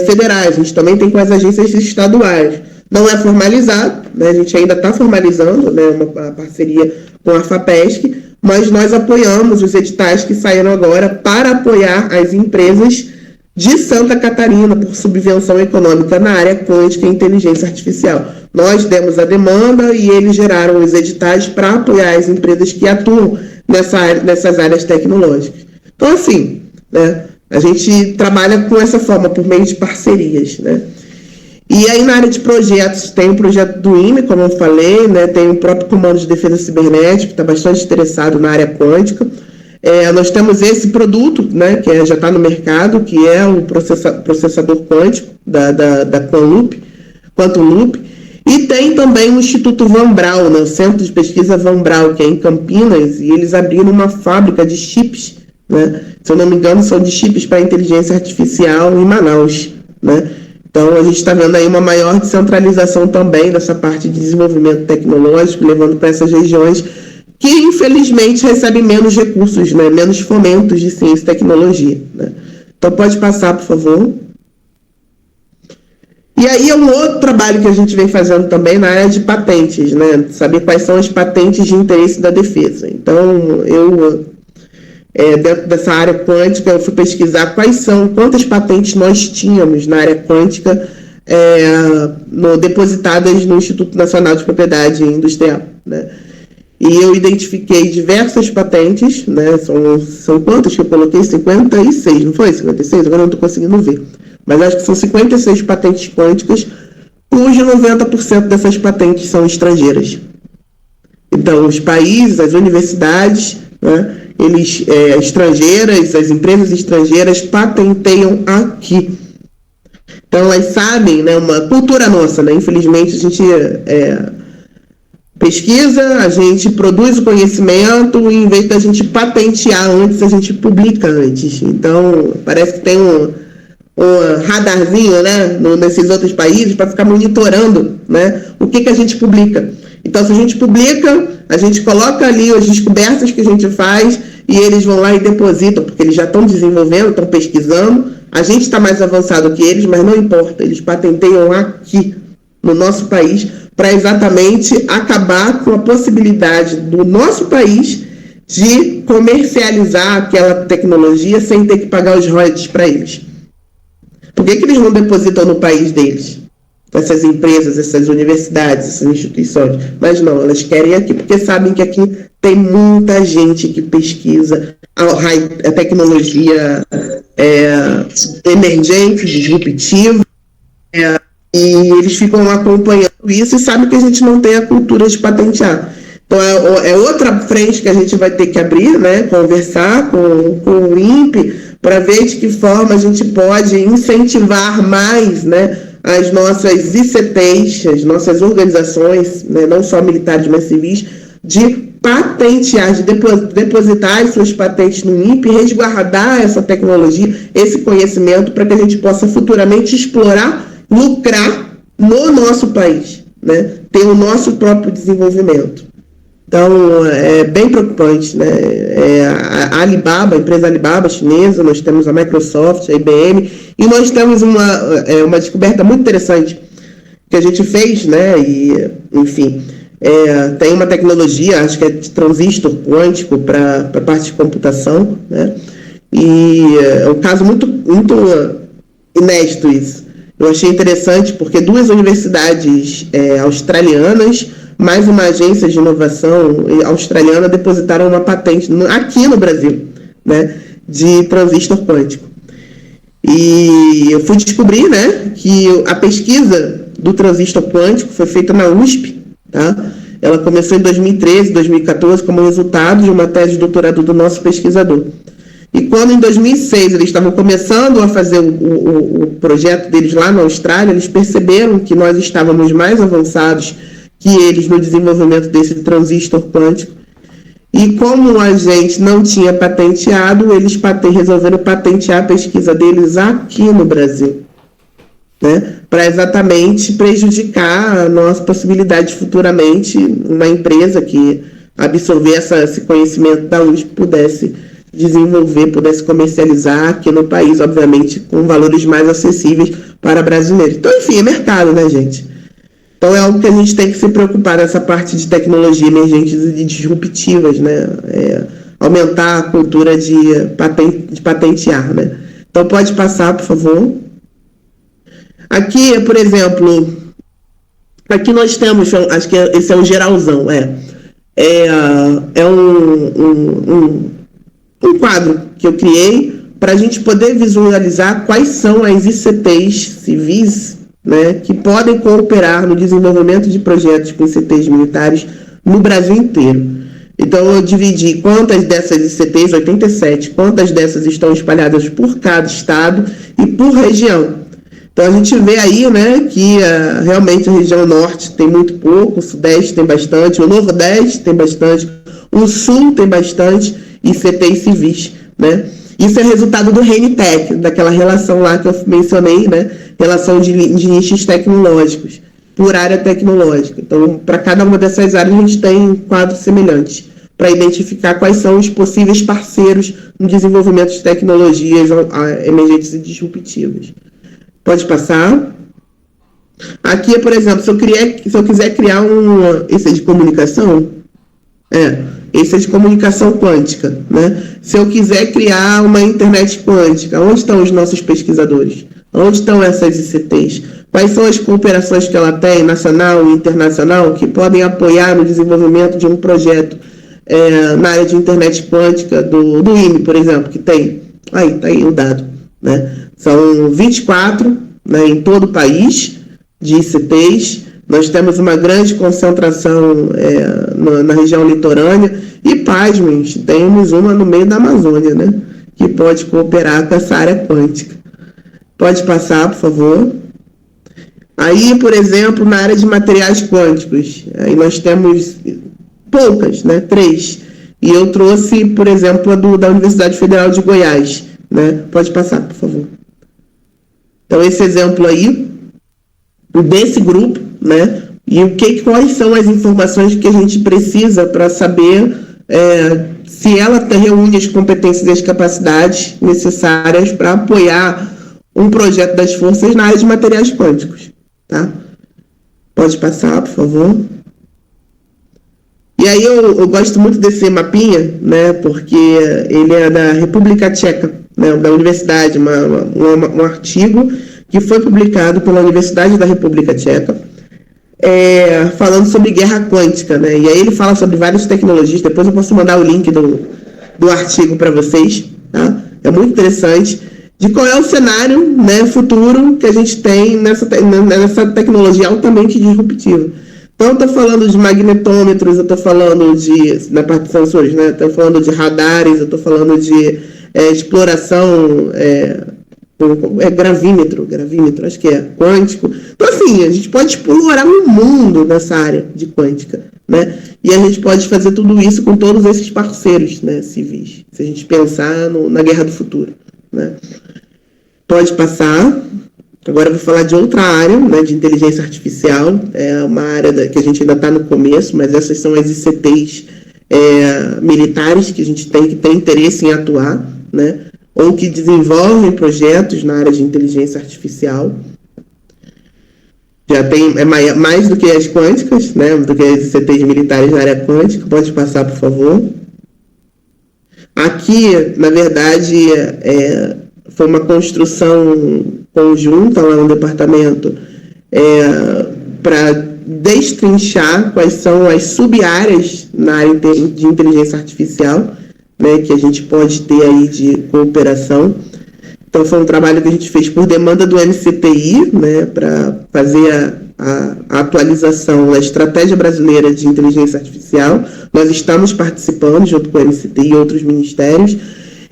federais, a gente também tem com as agências estaduais. Não é formalizado, né? A gente ainda está formalizando, né, uma parceria com a FAPESC, mas nós apoiamos os editais que saíram agora para apoiar as empresas de Santa Catarina por subvenção econômica na área quântica e inteligência artificial. Nós demos a demanda e eles geraram os editais para apoiar as empresas que atuam nessas áreas tecnológicas. Então, assim, né, a gente trabalha com essa forma, por meio de parcerias, né? E aí, na área de projetos, tem o projeto do IME, como eu falei, né, tem o próprio Comando de Defesa Cibernética, que está bastante interessado na área quântica. Nós temos esse produto, né, que já está no mercado, que é o processador quântico da Quantum Loop. E tem também o Instituto Van Braun, né, o Centro de Pesquisa Van Braun, que é em Campinas, e eles abriram uma fábrica de chips, né, se eu não me engano, são de chips para inteligência artificial em Manaus, né. Então, a gente está vendo aí uma maior descentralização também dessa parte de desenvolvimento tecnológico, levando para essas regiões que, infelizmente, recebem menos recursos, né, menos fomentos de ciência e tecnologia, né. Então, pode passar, por favor. E aí é um outro trabalho que a gente vem fazendo também na área de patentes, né, saber quais são as patentes de interesse da defesa. Então, dentro dessa área quântica, eu fui pesquisar quantas patentes nós tínhamos na área quântica depositadas no Instituto Nacional de Propriedade Industrial, né? E eu identifiquei diversas patentes, né? São quantas que eu coloquei? 56, não foi? 56? Agora não estou conseguindo ver. Mas acho que são 56 patentes quânticas, cujo 90% dessas patentes são estrangeiras. Então, os países, as universidades, né, eles, estrangeiras, as empresas estrangeiras patenteiam aqui. Então, elas sabem, né, uma cultura nossa, né? Infelizmente, a gente pesquisa, a gente produz o conhecimento e, em vez da gente patentear antes, a gente publica antes. Então, parece que tem um radarzinho, né, nesses outros países para ficar monitorando, né, o que a gente publica. Então, se a gente publica, a gente coloca ali as descobertas que a gente faz e eles vão lá e depositam, porque eles já estão desenvolvendo, estão pesquisando. A gente está mais avançado que eles, mas não importa, eles patenteiam aqui, no nosso país, para exatamente acabar com a possibilidade do nosso país de comercializar aquela tecnologia sem ter que pagar os royalties para eles. Por que eles não depositam no país deles? Essas empresas, essas universidades, essas instituições. Mas não, elas querem aqui, porque sabem que aqui tem muita gente que pesquisa a tecnologia emergente, disruptiva, e eles ficam acompanhando isso e sabem que a gente não tem a cultura de patentear. Então, é outra frente que a gente vai ter que abrir, né? Conversar com o INPE para ver de que forma a gente pode incentivar mais, né, as nossas ICTs, as nossas organizações, né, não só militares, mas civis, de patentear, de depositar as suas patentes no INPE, resguardar essa tecnologia, esse conhecimento, para que a gente possa futuramente explorar, lucrar no nosso país, né, ter o nosso próprio desenvolvimento. Então, é bem preocupante, né? A Alibaba, a empresa Alibaba chinesa, nós temos a Microsoft, a IBM, e nós temos uma descoberta muito interessante que a gente fez, né? E, enfim, tem uma tecnologia, acho que é de transistor quântico para a parte de computação, né? E é um caso muito, muito inédito isso. Eu achei interessante porque 2 universidades australianas mais uma agência de inovação australiana depositaram uma patente aqui no Brasil, né, de transistor quântico. E eu fui descobrir, né, que a pesquisa do transistor quântico foi feita na USP, tá? Ela começou em 2013, 2014, como resultado de uma tese de doutorado do nosso pesquisador. E quando em 2006 eles estavam começando a fazer o projeto deles lá na Austrália, eles perceberam que nós estávamos mais avançados que eles no desenvolvimento desse transistor quântico. E como a gente não tinha patenteado, eles resolveram patentear a pesquisa deles aqui no Brasil, né? Para exatamente prejudicar a nossa possibilidade de futuramente uma empresa que absorver esse conhecimento da USP pudesse desenvolver, pudesse comercializar aqui no país, obviamente com valores mais acessíveis para brasileiros. Então, enfim, é mercado, né, gente? Então, é algo que a gente tem que se preocupar nessa parte de tecnologia emergentes e disruptivas, né? Aumentar a cultura de patentear, né? Então, pode passar, por favor. Aqui, por exemplo, aqui nós temos, acho que esse é o geralzão, um quadro que eu criei para a gente poder visualizar quais são as ICTs civis, né, que podem cooperar no desenvolvimento de projetos com ICTs militares no Brasil inteiro. Então, eu dividi quantas dessas ICTs, 87, quantas dessas estão espalhadas por cada estado e por região. Então, a gente vê aí, né, que realmente a região norte tem muito pouco, o sudeste tem bastante, o nordeste tem bastante, o sul tem bastante ICTs civis, né? Isso é resultado do RENTEC, daquela relação lá que eu mencionei, né? Relação de nichos tecnológicos, por área tecnológica. Então, para cada uma dessas áreas, a gente tem quadros semelhantes, para identificar quais são os possíveis parceiros no desenvolvimento de tecnologias emergentes e disruptivas. Pode passar. Aqui, por exemplo, se eu quiser criar esse é de comunicação, esse é de comunicação quântica, né? Se eu quiser criar uma internet quântica, onde estão os nossos pesquisadores? Onde estão essas ICTs? Quais são as cooperações que ela tem, nacional e internacional, que podem apoiar no desenvolvimento de um projeto na área de internet quântica do INPE, por exemplo, que tem, está aí o dado, né? São 24, né, em todo o país, de ICTs. Nós temos uma grande concentração na região litorânea e, pasmem, temos uma no meio da Amazônia, né, que pode cooperar com essa área quântica. Pode passar, por favor. Aí, por exemplo, na área de materiais quânticos, aí nós temos poucas, né, 3. E eu trouxe, por exemplo, a da Universidade Federal de Goiás, né? Pode passar, por favor. Então, esse exemplo aí, desse grupo, né? E quais são as informações que a gente precisa para saber se ela reúne as competências e as capacidades necessárias para apoiar um projeto das forças na área de materiais quânticos, tá? Pode passar, por favor. E aí eu gosto muito desse mapinha, né? Porque ele é da República Tcheca, né, da universidade, um artigo que foi publicado pela Universidade da República Tcheca, falando sobre guerra quântica, né? E aí ele fala sobre várias tecnologias. Depois eu posso mandar o link do artigo para vocês, tá? É muito interessante de qual é o cenário, né, futuro que a gente tem nessa tecnologia altamente disruptiva. Então, eu estou falando de magnetômetros, eu estou falando na parte de sensores, né? Estou falando de radares, eu estou falando de exploração, gravímetro, acho que é quântico. Então, assim, a gente pode explorar um mundo nessa área de quântica, né? E a gente pode fazer tudo isso com todos esses parceiros, né, civis, se a gente pensar na guerra do futuro, né? Pode passar. Agora eu vou falar de outra área, né, de inteligência artificial. É uma área que a gente ainda está no começo, mas essas são as ICTs militares que a gente tem que ter interesse em atuar, né, ou que desenvolvem projetos na área de inteligência artificial. Já tem mais do que as quânticas, né, do que as ICTs militares na área quântica. Pode passar, por favor. Aqui, na verdade, foi uma construção conjunta lá no departamento para destrinchar quais são as sub-áreas na área de inteligência artificial, né, que a gente pode ter aí de cooperação. Então, foi um trabalho que a gente fez por demanda do MCTI, né, para fazer a atualização da Estratégia Brasileira de Inteligência Artificial. Nós estamos participando, junto com o MCTI e outros ministérios,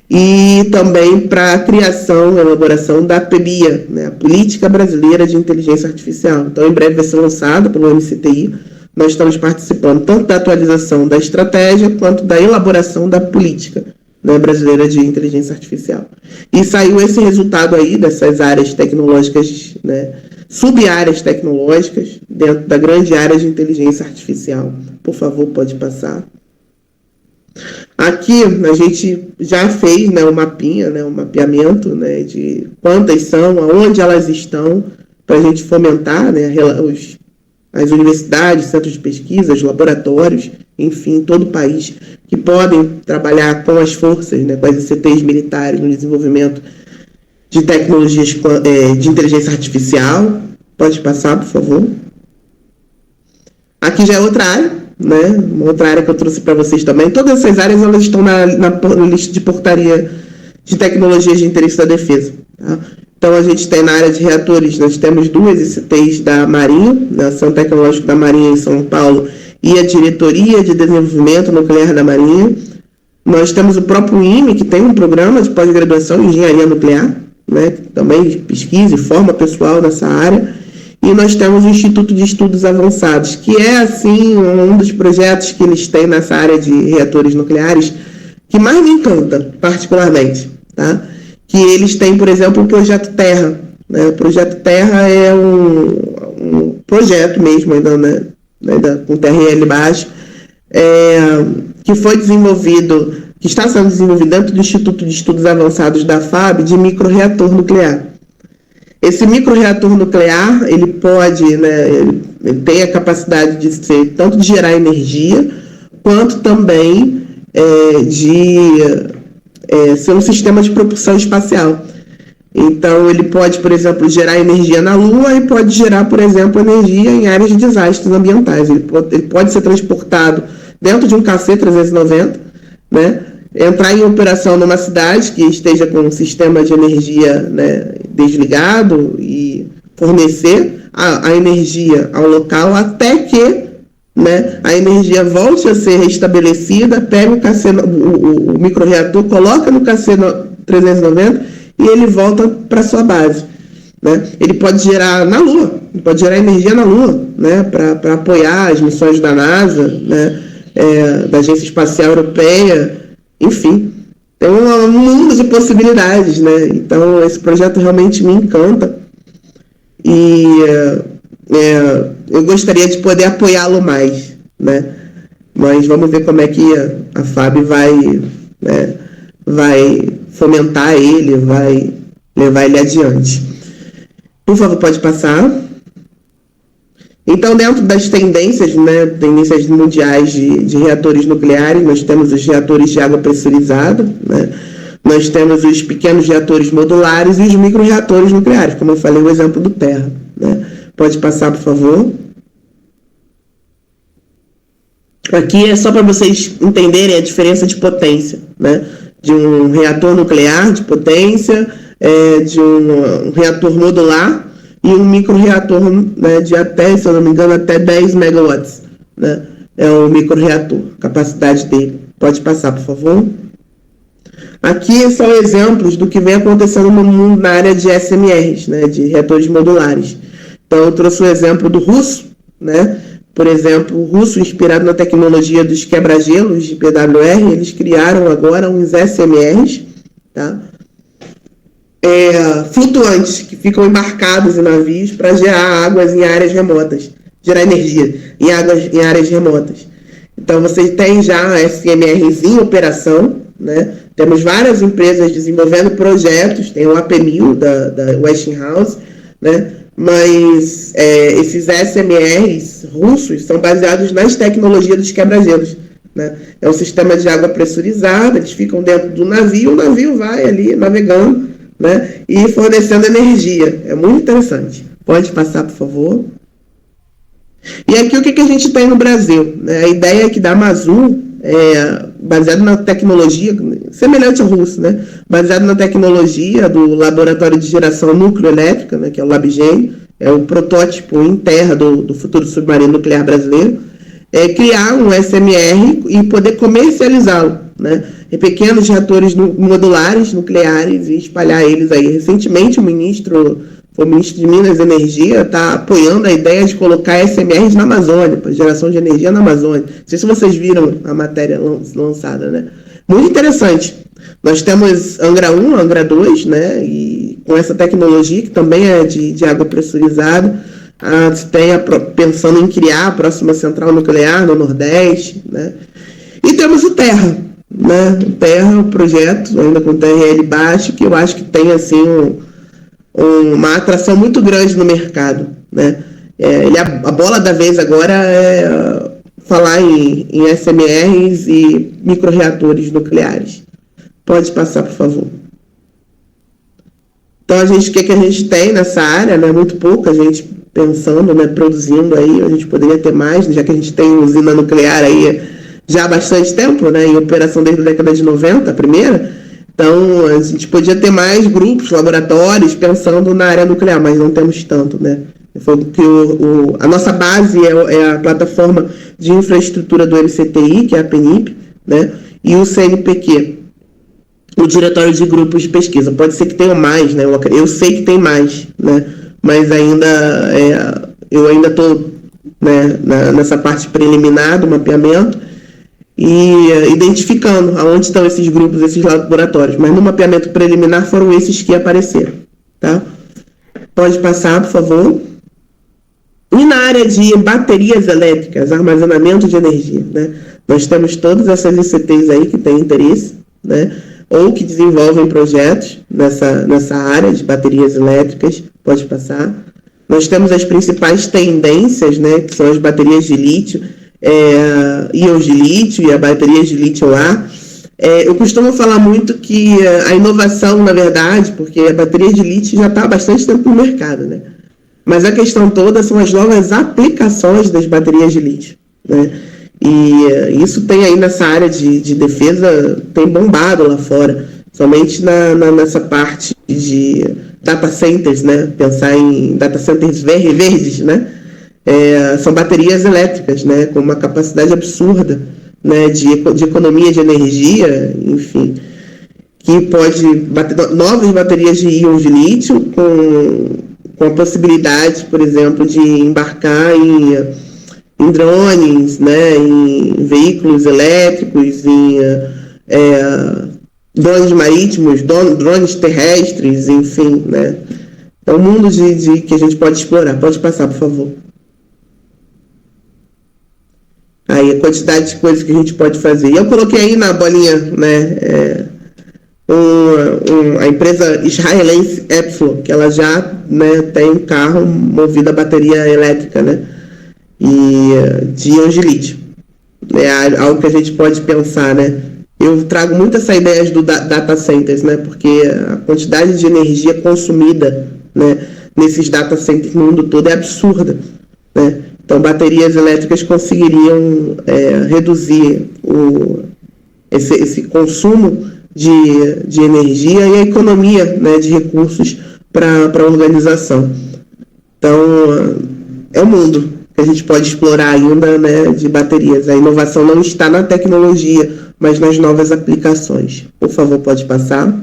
e também para a criação e elaboração da PBIA, né, a Política Brasileira de Inteligência Artificial. Então, em breve vai ser lançado pelo MCTI. Nós estamos participando tanto da atualização da estratégia quanto da elaboração da política, né, brasileira de inteligência artificial. E saiu esse resultado aí dessas áreas tecnológicas, né, sub-áreas tecnológicas, dentro da grande área de inteligência artificial. Por favor, pode passar. Aqui a gente já fez, né, um mapinha, né, um mapeamento, né, de quantas são, aonde elas estão, para a gente fomentar, né, as universidades, centros de pesquisa, os laboratórios, enfim, todo o país, que podem trabalhar com as forças, né, com as ICTs militares no desenvolvimento de tecnologias de inteligência artificial. Pode passar, por favor. Aqui já é outra área, né, uma outra área que eu trouxe para vocês também. Todas essas áreas elas estão na lista de portaria de tecnologias de interesse da defesa, tá? Então, a gente tem na área de reatores, nós temos 2 ICTs da Marinha, né, Ação Tecnológica da Marinha em São Paulo, e a Diretoria de Desenvolvimento Nuclear da Marinha. Nós temos o próprio IME, que tem um programa de pós-graduação em Engenharia Nuclear, né, que também pesquisa e forma pessoal nessa área. E nós temos o Instituto de Estudos Avançados, que é, assim, um dos projetos que eles têm nessa área de reatores nucleares que mais me encanta, particularmente, tá? Que eles têm, por exemplo, o Projeto Terra, né? O Projeto Terra é um projeto mesmo, ainda, né, com TRL baixo, que foi desenvolvido, que está sendo desenvolvido dentro do Instituto de Estudos Avançados da FAB, de microreator nuclear. Esse microreator nuclear, ele pode, né, ele tem a capacidade de ser, tanto de gerar energia, quanto também ser um sistema de propulsão espacial. Então, ele pode, por exemplo, gerar energia na Lua e pode gerar, por exemplo, energia em áreas de desastres ambientais. Ele pode ser transportado dentro de um KC-390, né, entrar em operação numa cidade que esteja com um sistema de energia, né, desligado e fornecer a energia ao local até que, né, a energia volte a ser restabelecida, pega o microreator, coloca no KC-390 e ele volta para sua base. Né? Ele pode gerar na Lua, pode gerar energia na Lua, né, para apoiar as missões da NASA, né, da Agência Espacial Europeia, enfim. Tem um mundo de possibilidades, né? Então, esse projeto realmente me encanta e eu gostaria de poder apoiá-lo mais, né? Mas vamos ver como é que a FAB vai fomentar ele, vai levar ele adiante. Por favor, pode passar. Então, dentro das tendências, né, tendências mundiais de reatores nucleares, nós temos os reatores de água pressurizada, né? Nós temos os pequenos reatores modulares e os microreatores nucleares, como eu falei, o exemplo do Terra. Né? Pode passar, por favor. Aqui é só para vocês entenderem a diferença de potência, né? De um reator nuclear de potência, de um reator modular, e um microreator, né, de até, se eu não me engano, até 10 megawatts. Né? É o microreator, capacidade dele. Pode passar, por favor. Aqui são exemplos do que vem acontecendo no mundo na área de SMRs, né, de reatores modulares. Então, eu trouxe o exemplo do russo, né? Por exemplo, o russo, inspirado na tecnologia dos quebra-gelos de PWR, eles criaram agora uns SMRs, tá? Flutuantes, que ficam embarcados em navios para gerar águas em áreas remotas, gerar energia em áreas remotas. Então, você tem já SMRs em operação, né? Temos várias empresas desenvolvendo projetos, tem o AP1000 da Westinghouse, né? Mas esses SMRs russos são baseados nas tecnologias dos quebra-gelos. Né? É um sistema de água pressurizada, eles ficam dentro do navio, o navio vai ali navegando, né, e fornecendo energia. É muito interessante. Pode passar, por favor. E aqui o que a gente tem no Brasil? A ideia é que da Amazon, baseado na tecnologia, semelhante ao russo, né, baseado na tecnologia do Laboratório de Geração Núcleo-Elétrica, né, que é o LabGen, é o protótipo em terra do futuro submarino nuclear brasileiro, criar um SMR e poder comercializá-lo, né? Pequenos reatores modulares nucleares e espalhar eles aí. Recentemente, o ministro de Minas e Energia está apoiando a ideia de colocar SMRs na Amazônia, para geração de energia na Amazônia. Não sei se vocês viram a matéria lançada, né? Muito interessante. Nós temos Angra 1, Angra 2, né? E com essa tecnologia, que também é de água pressurizada, pensando em criar a próxima central nuclear no Nordeste, né? E temos o Terra, né? O Terra, o projeto, ainda com TRL baixo, que eu acho que tem assim uma atração muito grande no mercado, né? A bola da vez agora é falar em SMRs e microreatores nucleares. Pode passar, por favor. Então, o que a gente tem nessa área, né? Muito pouco a gente pensando, né, produzindo aí, a gente poderia ter mais, já que a gente tem usina nuclear aí já há bastante tempo, né, em operação desde a década de 90, a primeira. Então, a gente podia ter mais grupos, laboratórios, pensando na área nuclear, mas não temos tanto, né. Foi que a nossa base é a plataforma de infraestrutura do MCTI, que é a PNIP, né, e o CNPq, o Diretório de Grupos de Pesquisa. Pode ser que tenha mais, né, eu sei que tem mais, né, mas eu ainda estou, né, nessa parte preliminar do mapeamento e identificando aonde estão esses grupos, esses laboratórios. Mas no mapeamento preliminar foram esses que apareceram. Tá? Pode passar, por favor. E na área de baterias elétricas, armazenamento de energia, né, nós temos todas essas ICTs aí que têm interesse, né, ou que desenvolvem projetos nessa área de baterias elétricas. Pode passar. Nós temos as principais tendências, né, que são as baterias de lítio, íons de lítio e a bateria de lítio-A. Eu costumo falar muito que a inovação, na verdade, porque a bateria de lítio já está há bastante tempo no mercado, né? Mas a questão toda são as novas aplicações das baterias de lítio, né? E isso tem aí nessa área de defesa, tem bombado lá fora, somente nessa parte data centers, né? Pensar em data centers verdes, né? São baterias elétricas, né? Com uma capacidade absurda, né? De economia de energia, enfim, que pode novas baterias de íons de lítio com a possibilidade, por exemplo, de embarcar em drones, né, em veículos elétricos, em drones marítimos, drones terrestres, enfim, né. É um mundo que a gente pode explorar. Pode passar, por favor. Aí a quantidade de coisas que a gente pode fazer. E eu coloquei aí na bolinha, né, a empresa israelense Epsilon, que ela já, né, tem um carro movido a bateria elétrica, né, e de íons de lítio. É algo que a gente pode pensar, né. Eu trago muito essa ideia do data centers, né, porque a quantidade de energia consumida, né, nesses data centers no mundo todo é absurda, né. Então, baterias elétricas conseguiriam reduzir esse consumo de energia e a economia, né, de recursos para a organização. Então, é um mundo que a gente pode explorar ainda, né, de baterias. A inovação não está na tecnologia, mas nas novas aplicações. Por favor, pode passar.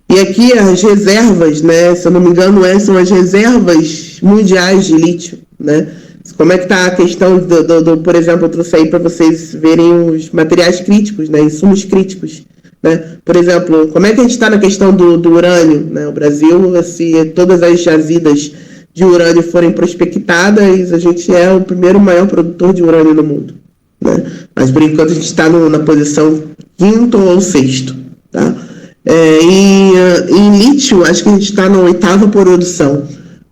E aqui as reservas, né, se eu não me engano, são as reservas mundiais de lítio, né? Como é que está a questão por exemplo, eu trouxe aí para vocês verem os materiais críticos, né, insumos críticos, né? Por exemplo, como é que a gente está na questão do urânio, né? O Brasil, se todas as jazidas de urânio forem prospectadas, a gente é o primeiro maior produtor de urânio no mundo, né? Mas por enquanto a gente está na posição 5º ou 6º, tá? Em lítio, acho que a gente está na 8ª produção,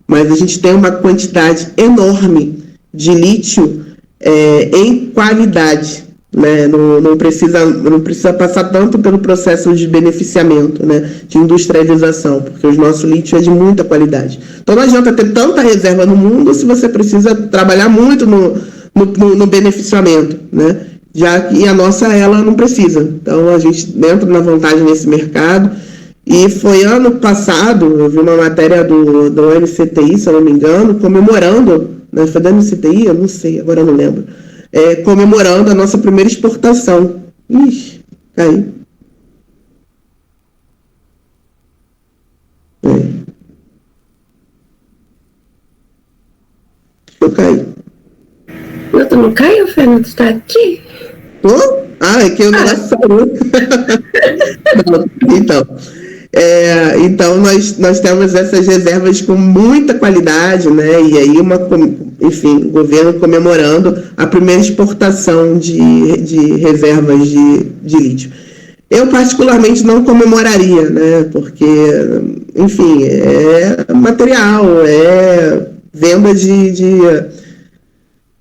mas a gente tem uma quantidade enorme de lítio em qualidade, né? Não precisa passar tanto pelo processo de beneficiamento, né? De industrialização, porque o nosso lítio é de muita qualidade. Então não adianta ter tanta reserva no mundo se você precisa trabalhar muito no beneficiamento, né? Já que a nossa, ela não precisa. Então a gente entra na vantagem nesse mercado. E foi ano passado, eu vi uma matéria do MCTI, se eu não me engano, comemorando, né, foi da MCTI? Eu não sei, agora eu não lembro. Comemorando a nossa primeira exportação. Ixi, caiu. Eu caí. Não, tu não caiu, Fernando? Tu tá aqui? É que eu não saiu. Então... então nós temos essas reservas com muita qualidade, né? E aí o governo comemorando a primeira exportação de reservas de lítio. Eu particularmente não comemoraria, né? Porque, enfim, é material, é venda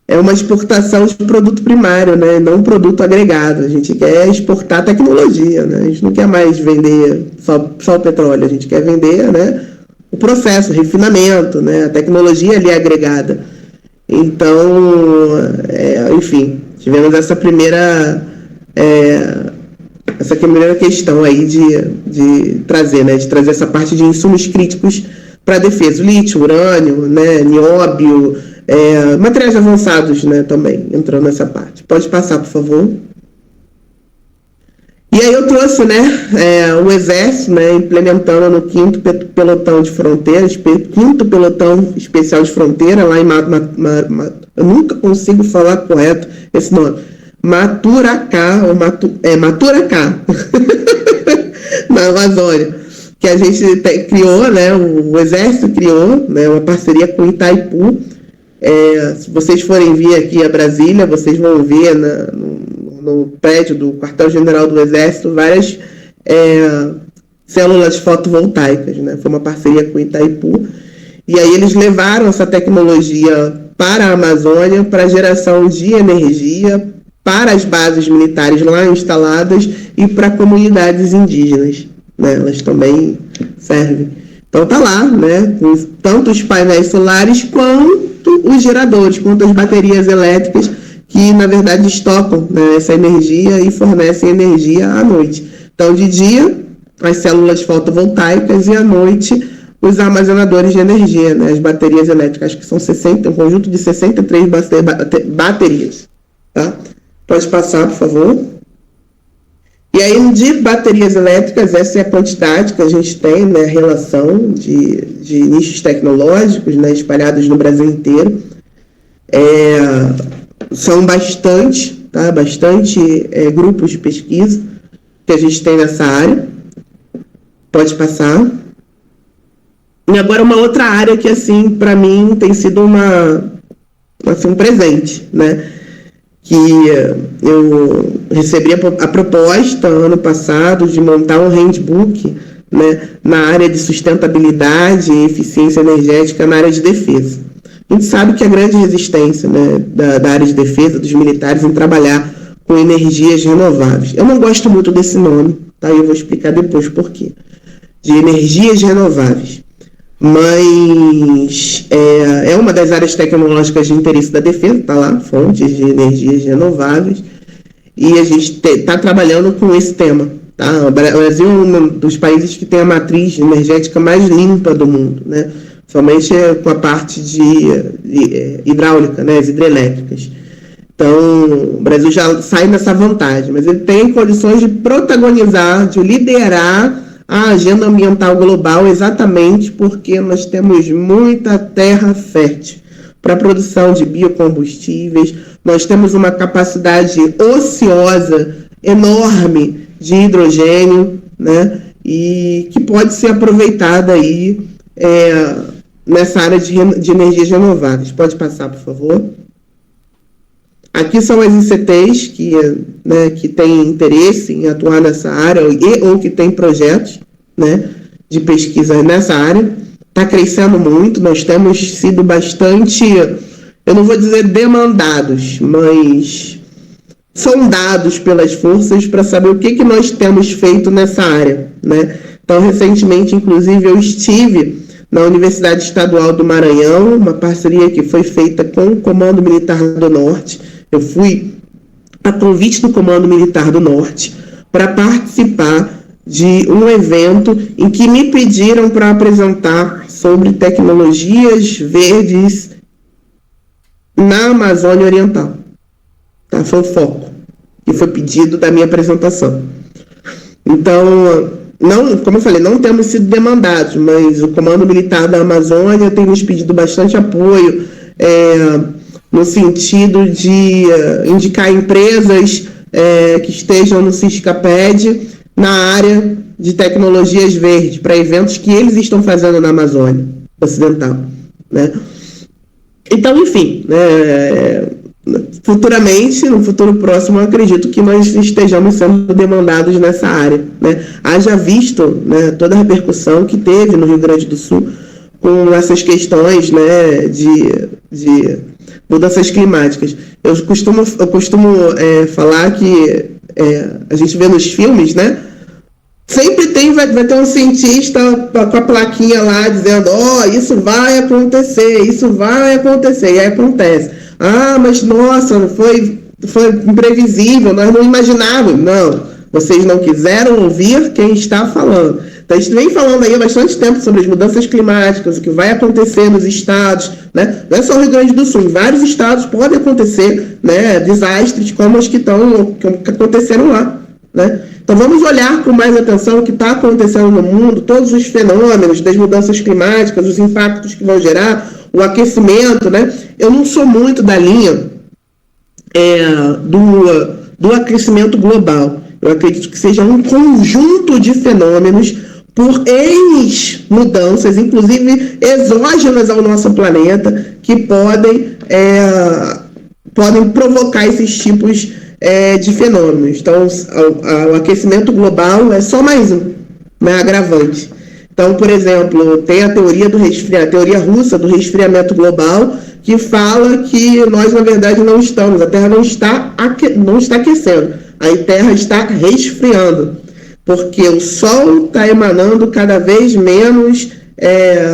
é uma exportação de produto primário, né? Não produto agregado. A gente quer exportar tecnologia, né? A gente não quer mais vender só o petróleo, a gente quer vender, né, o processo, o refinamento, né? A tecnologia ali é agregada. Então, enfim, tivemos essa primeira questão aí de trazer, né? De trazer essa parte de insumos críticos para a defesa. O lítio, urânio, né? Nióbio, materiais avançados, né, também entrando nessa parte. Pode passar, por favor. E aí eu trouxe, né, o Exército, né, implementando no 5º Pelotão de Fronteira, 5º Pelotão Especial de Fronteira, lá em eu nunca consigo falar correto esse nome, Maturacá, Maturacá, na Amazônia, que a gente criou, né, o Exército criou, né, uma parceria com Itaipu. Se vocês forem vir aqui a Brasília, vocês vão ver no prédio do Quartel-General do Exército várias células fotovoltaicas, né? Foi uma parceria com o Itaipu. E aí eles levaram essa tecnologia para a Amazônia, para a geração de energia, para as bases militares lá instaladas e para comunidades indígenas, né? Elas também servem. Então tá lá, né? Com tanto os painéis solares quanto os geradores, quanto as baterias elétricas que, na verdade, estocam, né, essa energia e fornecem energia à noite. Então, de dia, as células fotovoltaicas e à noite os armazenadores de energia, né, as baterias elétricas, que são um conjunto de 63 baterias. Tá? Pode passar, por favor. E aí, de baterias elétricas, essa é a quantidade que a gente tem, né, a relação de nichos tecnológicos, né, espalhados no Brasil inteiro. São bastante grupos de pesquisa que a gente tem nessa área. Pode passar. E agora uma outra área que, assim, para mim tem sido um presente, né? Que eu recebi a proposta ano passado de montar um handbook, né, na área de sustentabilidade e eficiência energética na área de defesa. A gente sabe que a grande resistência, né, da área de defesa, dos militares, em trabalhar com energias renováveis. Eu não gosto muito desse nome, tá? Eu vou explicar depois por quê. De energias renováveis. Mas é uma das áreas tecnológicas de interesse da defesa, está lá, fontes de energias renováveis, e a gente está trabalhando com esse tema. Tá? O Brasil é um dos países que tem a matriz energética mais limpa do mundo, né? Somente com a parte de hidráulica, né? As hidrelétricas. Então, o Brasil já sai nessa vantagem, mas ele tem condições de protagonizar, de liderar a agenda ambiental global, exatamente porque nós temos muita terra fértil para a produção de biocombustíveis, nós temos uma capacidade ociosa enorme de hidrogênio, né, e que pode ser aproveitada aí nessa área de energias renováveis. Pode passar, por favor. Aqui são as ICTs que têm interesse em atuar nessa área ou que têm projetos, né, de pesquisa nessa área. Está crescendo muito, nós temos sido bastante, eu não vou dizer demandados, mas sondados pelas forças para saber o que nós temos feito nessa área, né? Então, recentemente, inclusive, eu estive na Universidade Estadual do Maranhão, uma parceria que foi feita com o Comando Militar do Norte. Eu fui a convite do Comando Militar do Norte para participar de um evento em que me pediram para apresentar sobre tecnologias verdes na Amazônia Oriental. Tá? Foi o foco que foi pedido da minha apresentação. Então, como eu falei, não temos sido demandados, mas o Comando Militar da Amazônia tem nos pedido bastante apoio, no sentido de indicar empresas que estejam no CISCAPED na área de tecnologias verdes, para eventos que eles estão fazendo na Amazônia Ocidental, né? Então, enfim, futuramente, no futuro próximo, eu acredito que nós estejamos sendo demandados nessa área, né? Haja visto, né, toda a repercussão que teve no Rio Grande do Sul com essas questões, né, de mudanças climáticas. Eu costumo falar que a gente vê nos filmes, né? Sempre vai ter um cientista com a plaquinha lá dizendo: isso vai acontecer, e aí acontece. Mas nossa, foi imprevisível, nós não imaginávamos. Não, vocês não quiseram ouvir quem está falando. Então, a gente vem falando aí há bastante tempo sobre as mudanças climáticas, o que vai acontecer nos estados, né? Não é só o Rio Grande do Sul, em vários estados podem acontecer, né, desastres como os que aconteceram lá, né? Então, vamos olhar com mais atenção o que está acontecendo no mundo, todos os fenômenos das mudanças climáticas, os impactos que vão gerar, o aquecimento, né? Eu não sou muito da linha do aquecimento global. Eu acredito que seja um conjunto de fenômenos por N mudanças, inclusive exógenas ao nosso planeta, que podem provocar esses tipos de fenômenos. Então, o aquecimento global é só mais um, né, agravante. Então, por exemplo, tem a teoria russa do resfriamento global, que fala que nós, na verdade, não estamos, a Terra não está aquecendo, a Terra está resfriando, porque o Sol está emanando cada vez menos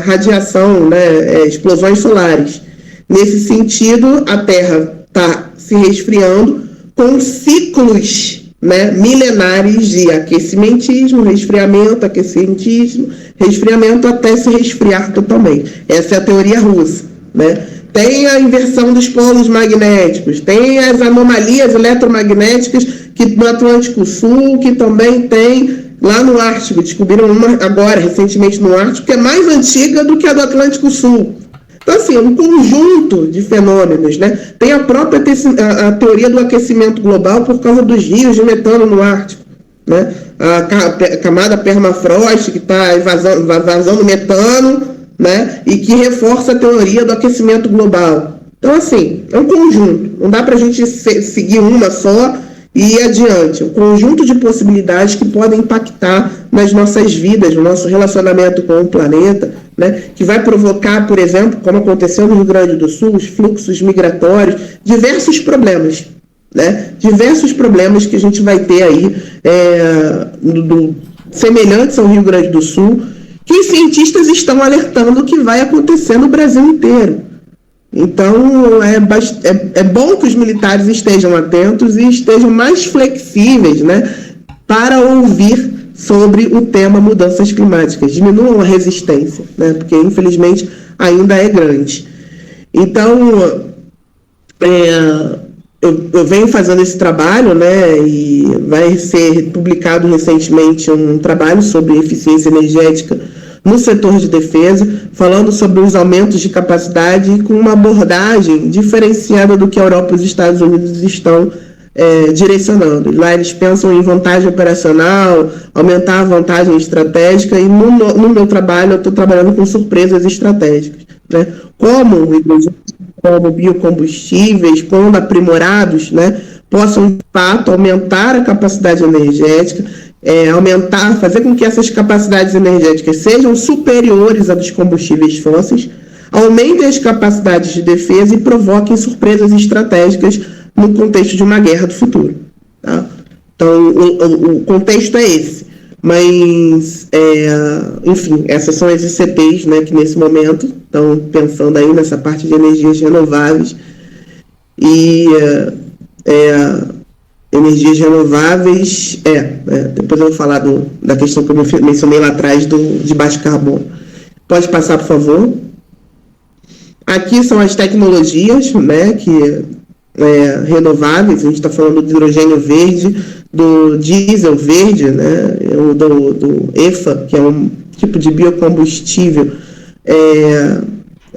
radiação, né, explosões solares. Nesse sentido, a Terra está se resfriando com ciclos, né, milenares de aquecimentismo, resfriamento, aquecimentismo, resfriamento até se resfriar totalmente. Essa é a teoria russa, né? Tem a inversão dos polos magnéticos, tem as anomalias eletromagnéticas que no Atlântico Sul, que também tem lá no Ártico. Descobriram uma agora, recentemente no Ártico, que é mais antiga do que a do Atlântico Sul. Então, assim, é um conjunto de fenômenos, né? Tem a própria a teoria do aquecimento global por causa dos rios de metano no Ártico, né? A camada permafrost, que está vazando metano, né? E que reforça a teoria do aquecimento global. Então, assim, é um conjunto. Não dá para a gente seguir uma só e ir adiante. Um conjunto de possibilidades que podem impactar nas nossas vidas, no nosso relacionamento com o planeta, né, que vai provocar, por exemplo, como aconteceu no Rio Grande do Sul, os fluxos migratórios, diversos problemas, né, diversos problemas que a gente vai ter aí semelhantes ao Rio Grande do Sul, que os cientistas estão alertando que vai acontecer no Brasil inteiro. Então, é bom que os militares estejam atentos e estejam mais flexíveis, né, para ouvir sobre o tema mudanças climáticas. Diminuam a resistência, né, porque, infelizmente, ainda é grande. Então, eu venho fazendo esse trabalho, né, e vai ser publicado recentemente um trabalho sobre eficiência energética no setor de defesa, falando sobre os aumentos de capacidade com uma abordagem diferenciada do que a Europa e os Estados Unidos estão direcionando. Lá eles pensam em vantagem operacional, aumentar a vantagem estratégica, e no meu trabalho eu estou trabalhando com surpresas estratégicas, né? Como biocombustíveis, quando aprimorados, né, possam de fato aumentar a capacidade energética, fazer com que essas capacidades energéticas sejam superiores a dos combustíveis fósseis, aumentem as capacidades de defesa e provoquem surpresas estratégicas no contexto de uma guerra do futuro. Tá? Então, o contexto é esse. Mas, enfim, essas são as ICPs, né, que nesse momento estão pensando aí nessa parte de energias renováveis. E energias renováveis, depois eu vou falar da questão que eu mencionei lá atrás de baixo carbono. Pode passar, por favor. Aqui são as tecnologias, né, renováveis. A gente está falando do hidrogênio verde, do diesel verde, né, do EFA, que é um tipo de biocombustível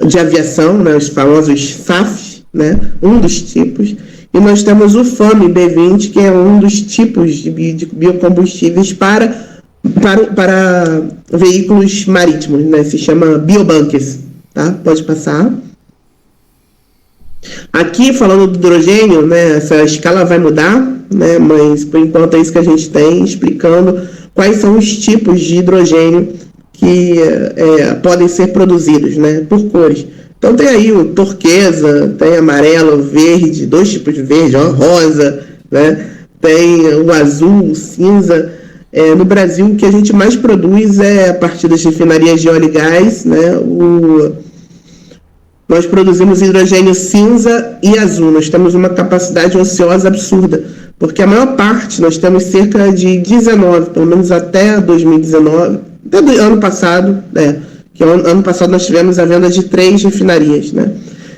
de aviação, né, os famosos SAF, né, um dos tipos. E nós temos o FAME B20, que é um dos tipos de biocombustíveis para veículos marítimos, né? Se chama biobunkers, tá? Pode passar. Aqui, falando do hidrogênio, né, essa escala vai mudar, né, mas por enquanto é isso que a gente tem, explicando quais são os tipos de hidrogênio que podem ser produzidos, né, por cores. Então tem aí o turquesa, tem amarelo, verde, dois tipos de verde, rosa, né? Tem o azul, o cinza. No Brasil, o que a gente mais produz é a partir das refinarias de óleo e gás, né? Nós produzimos hidrogênio cinza e azul. Nós temos uma capacidade ociosa absurda, porque a maior parte, nós temos cerca de 19, pelo menos até 2019, até do ano passado, que ano passado nós tivemos a venda de 3 refinarias, né?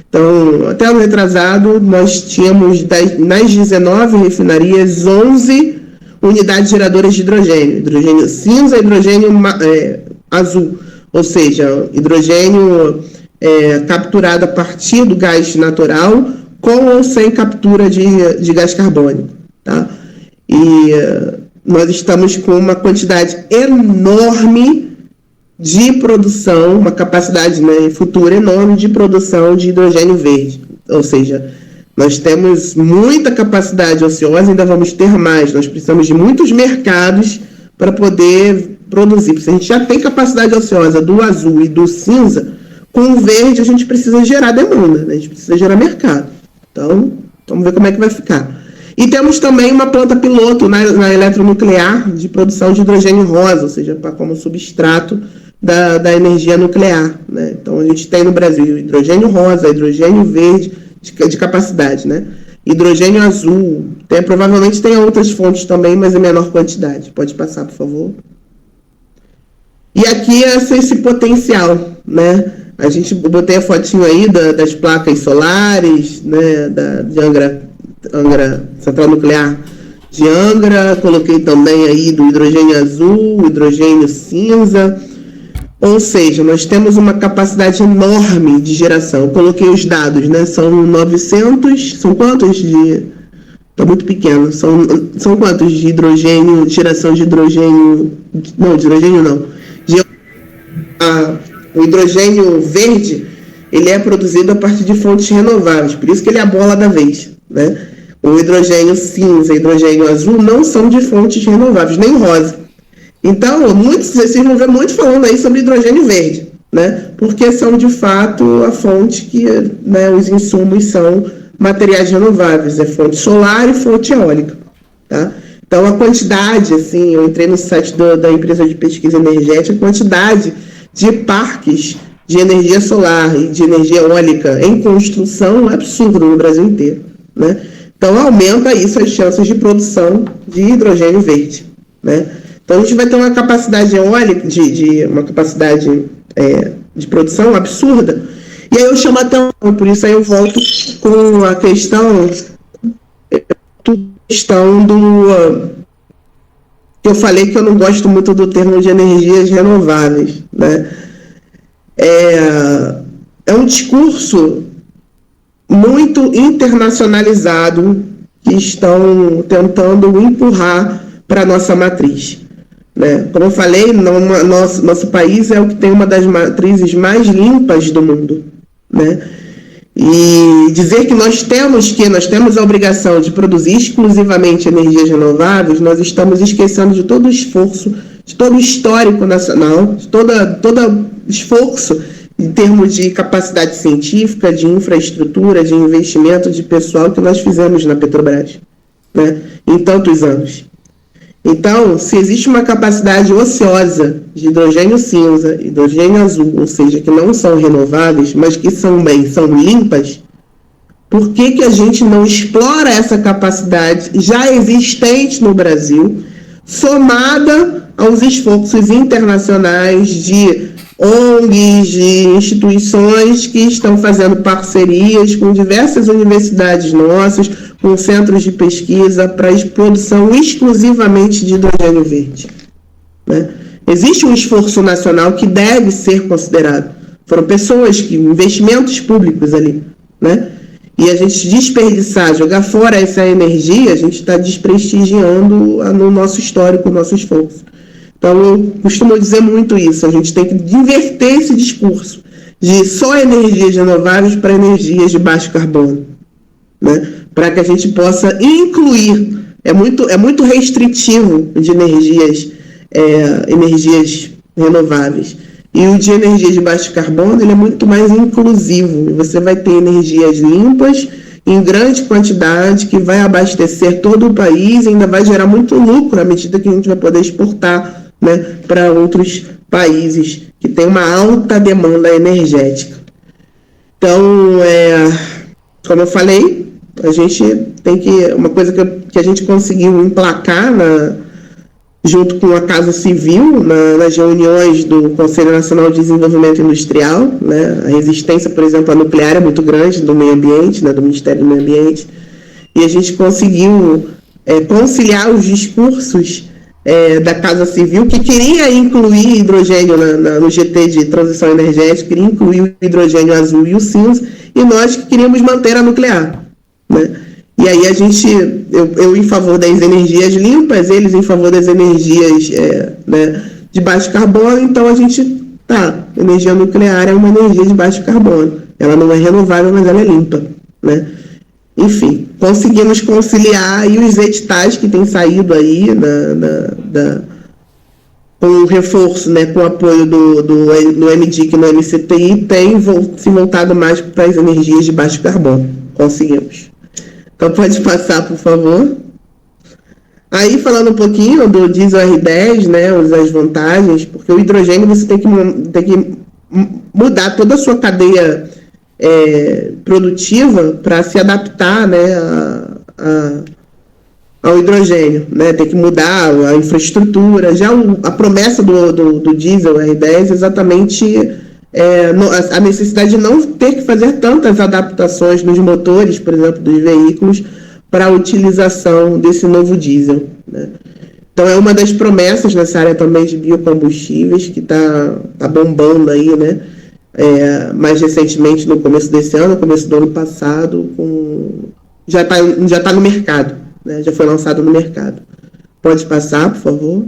Então, até ano retrasado, nós tínhamos nas 19 refinarias 11 unidades geradoras de hidrogênio cinza e hidrogênio azul, ou seja, hidrogênio capturado a partir do gás natural, com ou sem captura de gás carbônico, tá? E nós estamos com uma quantidade enorme de produção, uma capacidade, né, futura enorme de produção de hidrogênio verde. Ou seja, nós temos muita capacidade ociosa, ainda vamos ter mais. Nós precisamos de muitos mercados para poder produzir. Porque se a gente já tem capacidade ociosa do azul e do cinza, com o verde a gente precisa gerar demanda, né? A gente precisa gerar mercado. Então, vamos ver como é que vai ficar. E temos também uma planta piloto na eletronuclear de produção de hidrogênio rosa, ou seja, como substrato da energia nuclear, né? Então a gente tem no Brasil hidrogênio rosa, hidrogênio verde de capacidade, né? hidrogênio azul, provavelmente tem outras fontes também, mas em menor quantidade. Pode passar, por favor. E aqui é esse potencial, né? A gente botei a fotinho aí das placas solares, né, de Angra, Central Nuclear de Angra, coloquei também aí do hidrogênio azul, hidrogênio cinza, ou seja, nós temos uma capacidade enorme de geração. Eu coloquei os dados, né, são 900, são quantos de... Está muito pequeno, são quantos de hidrogênio, geração de hidrogênio, não, de hidrogênio não, o hidrogênio verde, ele é produzido a partir de fontes renováveis, por isso que ele é a bola da vez, né? O hidrogênio cinza e hidrogênio azul não são de fontes renováveis, nem rosa. Então, vocês vão ver muito falando aí sobre hidrogênio verde, né? Porque são, de fato, a fonte que, né, os insumos são materiais renováveis, é fonte solar e fonte eólica, tá? Então, a quantidade, assim, eu entrei no site da empresa de pesquisa energética, a quantidade de parques de energia solar e de energia eólica em construção é absurdo no Brasil inteiro, né? Então, aumenta isso as chances de produção de hidrogênio verde, né? Então, a gente vai ter uma capacidade eólica, uma capacidade de produção absurda. E aí eu chamo a atenção, por isso aí eu volto com a questão do... Eu falei que eu não gosto muito do termo de energias renováveis, né? É um discurso muito internacionalizado que estão tentando empurrar para a nossa matriz, né? Como eu falei, nosso país é o que tem uma das matrizes mais limpas do mundo, né? E dizer que nós temos a obrigação de produzir exclusivamente energias renováveis, nós estamos esquecendo de todo o esforço, de todo o histórico nacional, de todo esforço em termos de capacidade científica, de infraestrutura, de investimento de pessoal que nós fizemos na Petrobras, né, em tantos anos. Então, se existe uma capacidade ociosa de hidrogênio cinza, hidrogênio azul, ou seja, que não são renováveis, mas que são limpas, por que a gente não explora essa capacidade já existente no Brasil, somada aos esforços internacionais de ONGs, de instituições que estão fazendo parcerias com diversas universidades nossas, com centros de pesquisa para produção exclusivamente de hidrogênio verde, né? Existe um esforço nacional que deve ser considerado. Foram investimentos públicos ali, né? E a gente desperdiçar, jogar fora essa energia, a gente está desprestigiando no nosso histórico, o nosso esforço. Então, eu costumo dizer muito isso, a gente tem que inverter esse discurso de só energias renováveis para energias de baixo carbono, né? Para que a gente possa incluir, é muito restritivo de energias renováveis. E o de energia de baixo carbono, ele é muito mais inclusivo. Você vai ter energias limpas, em grande quantidade, que vai abastecer todo o país e ainda vai gerar muito lucro à medida que a gente vai poder exportar, né, para outros países que têm uma alta demanda energética. Então, como eu falei, a gente tem que... Uma coisa que a gente conseguiu emplacar junto com a Casa Civil, nas reuniões do Conselho Nacional de Desenvolvimento Industrial, né? A resistência, por exemplo, à nuclear é muito grande do meio ambiente, né, do Ministério do Meio Ambiente, e a gente conseguiu conciliar os discursos da Casa Civil, que queria incluir hidrogênio no GT de transição energética, queria incluir o hidrogênio azul e o cinza, e nós que queríamos manter a nuclear, né? E aí eu em favor das energias limpas, eles em favor das energias né, de baixo carbono, então energia nuclear é uma energia de baixo carbono. Ela não é renovável, mas ela é limpa, né? Enfim, conseguimos conciliar, e os editais que têm saído aí com o reforço, né, com o apoio do MDIC e no MCTI, tem se voltado mais para as energias de baixo carbono. Conseguimos. Então, pode passar, por favor. Aí, falando um pouquinho do diesel R10, né, as vantagens, porque o hidrogênio você tem que mudar toda a sua cadeia produtiva para se adaptar, né, ao hidrogênio, né? Tem que mudar a infraestrutura. Já a promessa do diesel R10 é exatamente a necessidade de não ter que fazer tantas adaptações nos motores, por exemplo, dos veículos, para a utilização desse novo diesel, né? Então é uma das promessas nessa área também de biocombustíveis que tá bombando aí, né? Mais recentemente, no começo desse ano, no começo do ano passado, já tá no mercado, né? Já foi lançado no mercado. Pode passar, por favor.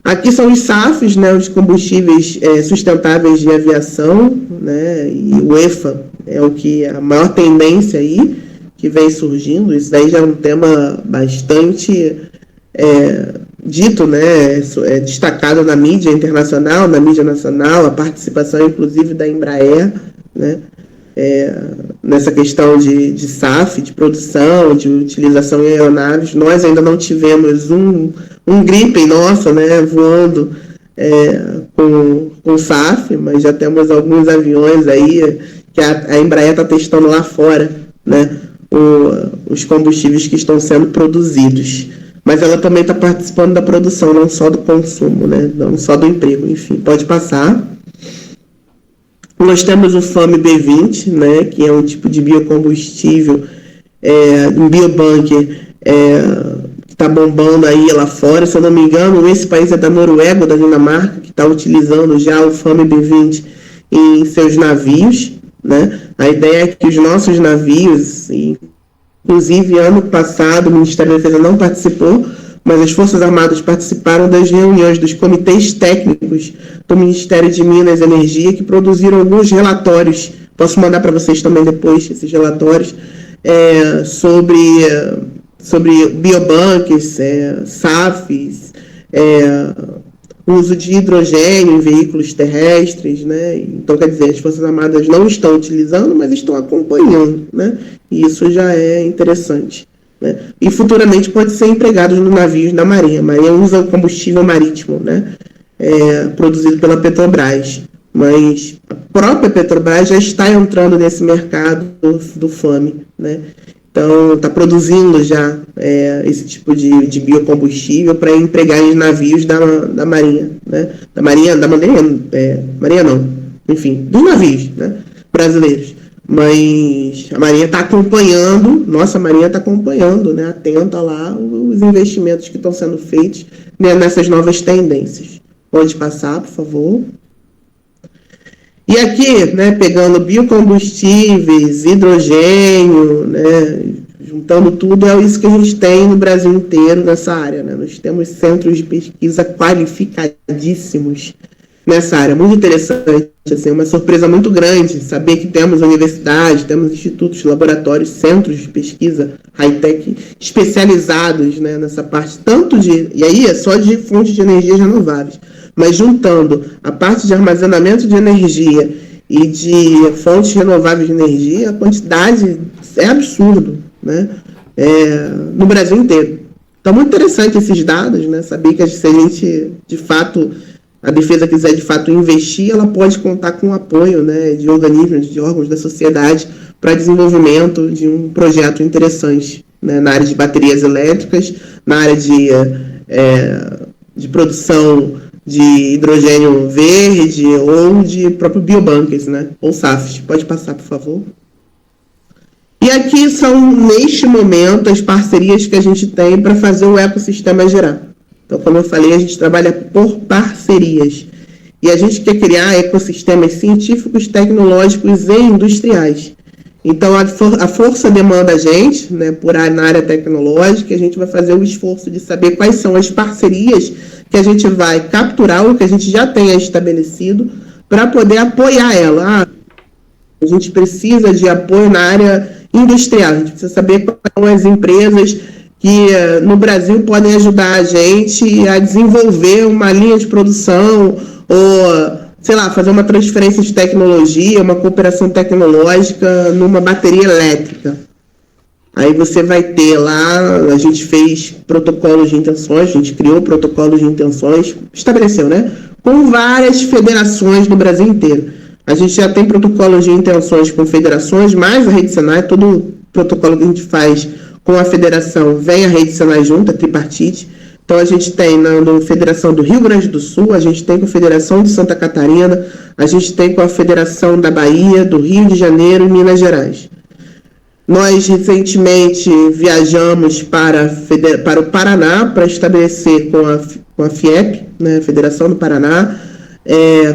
Aqui são os SAFs, né? Os combustíveis sustentáveis de aviação, né? E o EFA é a maior tendência aí que vem surgindo. Isso daí já é um tema bastante dito, né, destacado na mídia internacional, na mídia nacional, a participação inclusive da Embraer, né, nessa questão de SAF, de produção, de utilização em aeronaves. Nós ainda não tivemos um Gripen nosso, né, voando com SAF, mas já temos alguns aviões aí que a Embraer está testando lá fora, né, os combustíveis que estão sendo produzidos. Mas ela também está participando da produção, não só do consumo, né? Não só do emprego. Enfim, pode passar. Nós temos o FAME B20, né? Que é um tipo de biocombustível, um biobunker, que está bombando aí lá fora. Se eu não me engano, esse país é da Noruega ou da Dinamarca, que está utilizando já o FAME B20 em seus navios, né? A ideia é que os nossos navios, inclusive ano passado o Ministério da Defesa não participou, mas as Forças Armadas participaram das reuniões dos comitês técnicos do Ministério de Minas e Energia, que produziram alguns relatórios, posso mandar para vocês também depois esses relatórios, sobre biobunkers, SAFs, uso de hidrogênio em veículos terrestres, né? Então, quer dizer, as Forças Armadas não estão utilizando, mas estão acompanhando, né? E isso já é interessante, né? E futuramente pode ser empregado nos navios da Marinha. A Marinha usa o combustível marítimo, né? Produzido pela Petrobras. Mas a própria Petrobras já está entrando nesse mercado do FAME, né? Então, está produzindo já esse tipo de biocombustível para empregar em navios da Marinha, né? Marinha não, enfim, dos navios, né, brasileiros. Mas a Marinha está acompanhando, né, atenta lá os investimentos que estão sendo feitos, né, nessas novas tendências. Pode passar, por favor. E aqui, né, pegando biocombustíveis, hidrogênio, né, juntando tudo, é isso que a gente tem no Brasil inteiro nessa área, né? Nós temos centros de pesquisa qualificadíssimos nessa área. Muito interessante, assim, uma surpresa muito grande saber que temos universidades, temos institutos, laboratórios, centros de pesquisa high-tech especializados, né, nessa parte, e aí é só de fontes de energias renováveis, mas juntando a parte de armazenamento de energia e de fontes renováveis de energia, a quantidade é absurdo, né? No Brasil inteiro. Então, muito interessante esses dados, né? Saber que se a gente, de fato, a defesa quiser de fato investir, ela pode contar com o apoio, né, de organismos, de órgãos da sociedade para desenvolvimento de um projeto interessante, né, na área de baterias elétricas, na área de produção de hidrogênio verde ou de próprio biobunkers, né, ou SAFs. Pode passar, por favor. E aqui são, neste momento, as parcerias que a gente tem para fazer o ecossistema girar. Então, como eu falei, a gente trabalha por parcerias. E a gente quer criar ecossistemas científicos, tecnológicos e industriais. Então, a força demanda a gente, né, na área tecnológica, a gente vai fazer o esforço de saber quais são as parcerias que a gente vai capturar, ou que a gente já tenha estabelecido, para poder apoiar ela. A gente precisa de apoio na área industrial, a gente precisa saber quais são as empresas que no Brasil podem ajudar a gente a desenvolver uma linha de produção ou, sei lá, fazer uma transferência de tecnologia, uma cooperação tecnológica numa bateria elétrica. Aí você vai ter lá, a gente fez protocolos de intenções, a gente criou protocolos de intenções, estabeleceu, né? Com várias federações no Brasil inteiro. A gente já tem protocolos de intenções com federações, mais a Rede Senai, todo protocolo que a gente faz com a federação vem a Rede Senai junto, a tripartite. Então, a gente tem na Federação do Rio Grande do Sul, a gente tem com a Federação de Santa Catarina, a gente tem com a Federação da Bahia, do Rio de Janeiro e Minas Gerais. Nós, recentemente, viajamos para o Paraná para estabelecer com a FIEP, né, Federação do Paraná,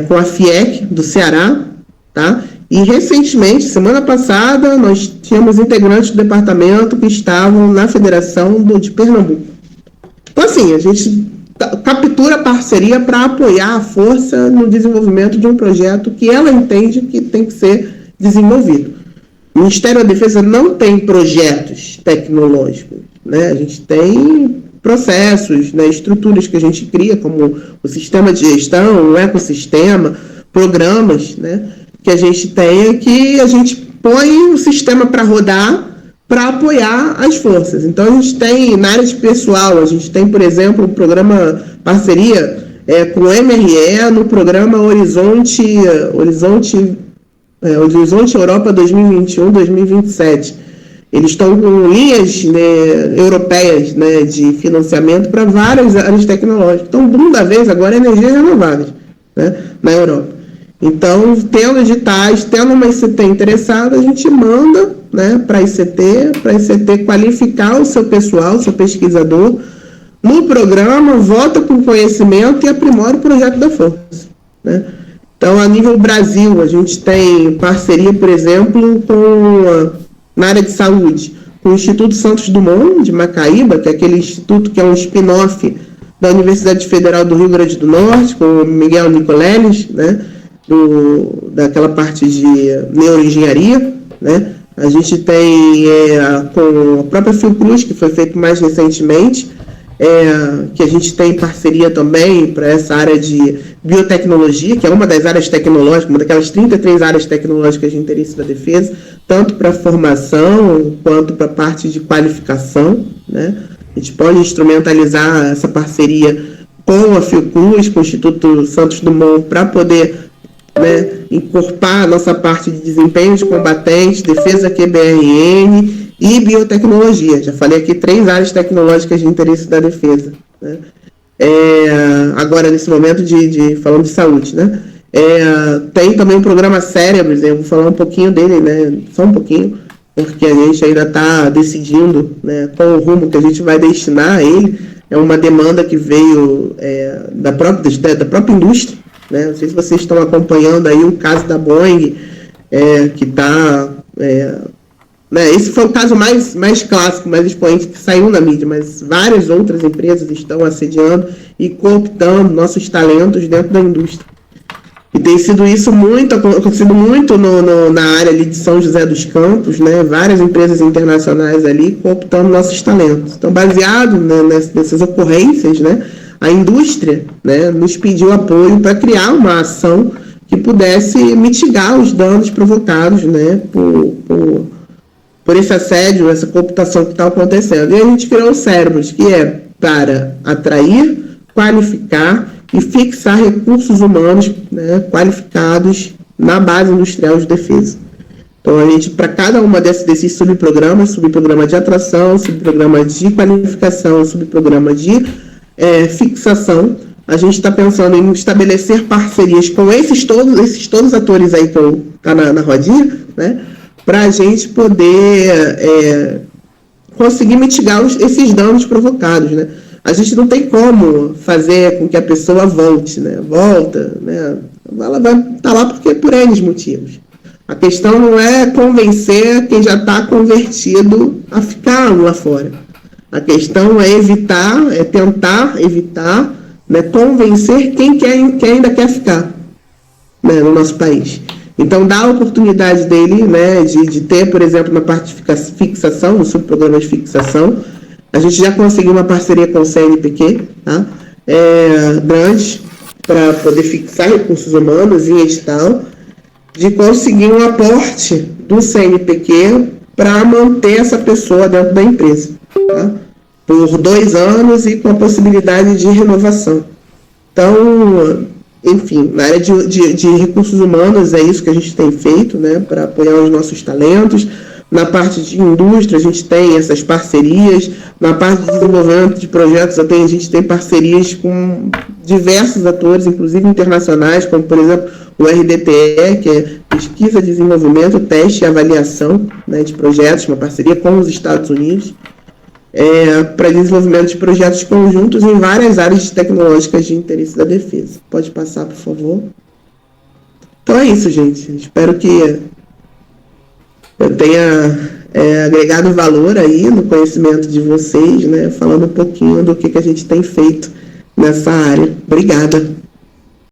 com a FIEC do Ceará, tá? E, recentemente, semana passada, nós tínhamos integrantes do departamento que estavam na Federação de Pernambuco. Então, assim, a gente captura a parceria para apoiar a força no desenvolvimento de um projeto que ela entende que tem que ser desenvolvido. O Ministério da Defesa não tem projetos tecnológicos, né? A gente tem processos, né, estruturas que a gente cria, como o sistema de gestão, o ecossistema, programas, né, que a gente tem, que a gente põe o sistema para rodar para apoiar as forças. Então, a gente tem, na área de pessoal, a gente tem, por exemplo, um programa parceria com o MRE no programa Horizonte Europa 2021-2027. Eles estão com linhas, né, europeias, né, de financiamento para várias áreas tecnológicas. Então, o boom da vez agora é energias renováveis, né, na Europa. Então, tendo editais, tendo uma ICT interessada, a gente manda, né, para a ICT qualificar o seu pessoal, o seu pesquisador, no programa, volta com conhecimento e aprimora o projeto da força, né? Então, a nível Brasil, a gente tem parceria, por exemplo, na área de saúde, com o Instituto Santos Dumont, de Macaíba, que é aquele instituto que é um spin-off da Universidade Federal do Rio Grande do Norte, com o Miguel Nicoleles, né, daquela parte de neuroengenharia, né? A gente tem com a própria Fiocruz, que foi feito mais recentemente, que a gente tem parceria também para essa área de biotecnologia, que é uma das áreas tecnológicas, uma daquelas 33 áreas tecnológicas de interesse da defesa, tanto para formação quanto para a parte de qualificação, né? A gente pode instrumentalizar essa parceria com a Fiocruz, com o Instituto Santos Dumont, para poder, né, encorpar a nossa parte de desempenho de combatentes, defesa QBRN e biotecnologia. Já falei aqui 3 áreas tecnológicas de interesse da defesa, né? Agora, nesse momento falando de saúde, né? Tem também o programa Cérebros, eu vou falar um pouquinho dele, né? Só um pouquinho, porque a gente ainda está decidindo, né, qual o rumo que a gente vai destinar a ele. É uma demanda que veio da própria indústria, né? Não sei se vocês estão acompanhando aí o caso da Boeing, que está... né, esse foi o caso mais clássico, mais expoente que saiu na mídia, mas várias outras empresas estão assediando e cooptando nossos talentos dentro da indústria. E tem sido isso acontecido muito na área ali de São José dos Campos, né? Várias empresas internacionais ali cooptando nossos talentos. Então, baseado, né, nessas ocorrências, né, a indústria, né, nos pediu apoio para criar uma ação que pudesse mitigar os danos provocados, né, por esse assédio, essa cooptação que está acontecendo. E a gente criou o Cérebros, que é para atrair, qualificar e fixar recursos humanos, né, qualificados na base industrial de defesa. Então, a gente, para cada uma desses subprogramas, subprograma de atração, subprograma de qualificação, subprograma de fixação, a gente está pensando em estabelecer parcerias com esses todos atores aí que estão na rodinha, né, para a gente poder conseguir mitigar esses danos provocados, né? A gente não tem como fazer com que a pessoa volte, né? Volta, né? Ela vai estar lá porque por N motivos. A questão não é convencer quem já está convertido a ficar lá fora. A questão é tentar evitar, né, convencer quem ainda quer ficar, né, no nosso país. Então, dá a oportunidade dele, né, de ter, por exemplo, na parte de fixação, no subprograma de fixação. A gente já conseguiu uma parceria com o CNPq, tá? Grande, para poder fixar recursos humanos em edital, de conseguir um aporte do CNPq para manter essa pessoa dentro da empresa, tá? Por 2 anos e com a possibilidade de renovação. Então, enfim, na área de recursos humanos é isso que a gente tem feito, né, para apoiar os nossos talentos. Na parte de indústria, a gente tem essas parcerias. Na parte de desenvolvimento de projetos, a gente tem parcerias com diversos atores, inclusive internacionais, como, por exemplo, o RDTE, que é Pesquisa, Desenvolvimento, Teste e Avaliação, né, de projetos, uma parceria com os Estados Unidos, para desenvolvimento de projetos conjuntos em várias áreas tecnológicas de interesse da defesa. Pode passar, por favor. Então é isso, gente. Espero que eu tenha agregado valor aí no conhecimento de vocês, né, falando um pouquinho do que a gente tem feito nessa área. Obrigada.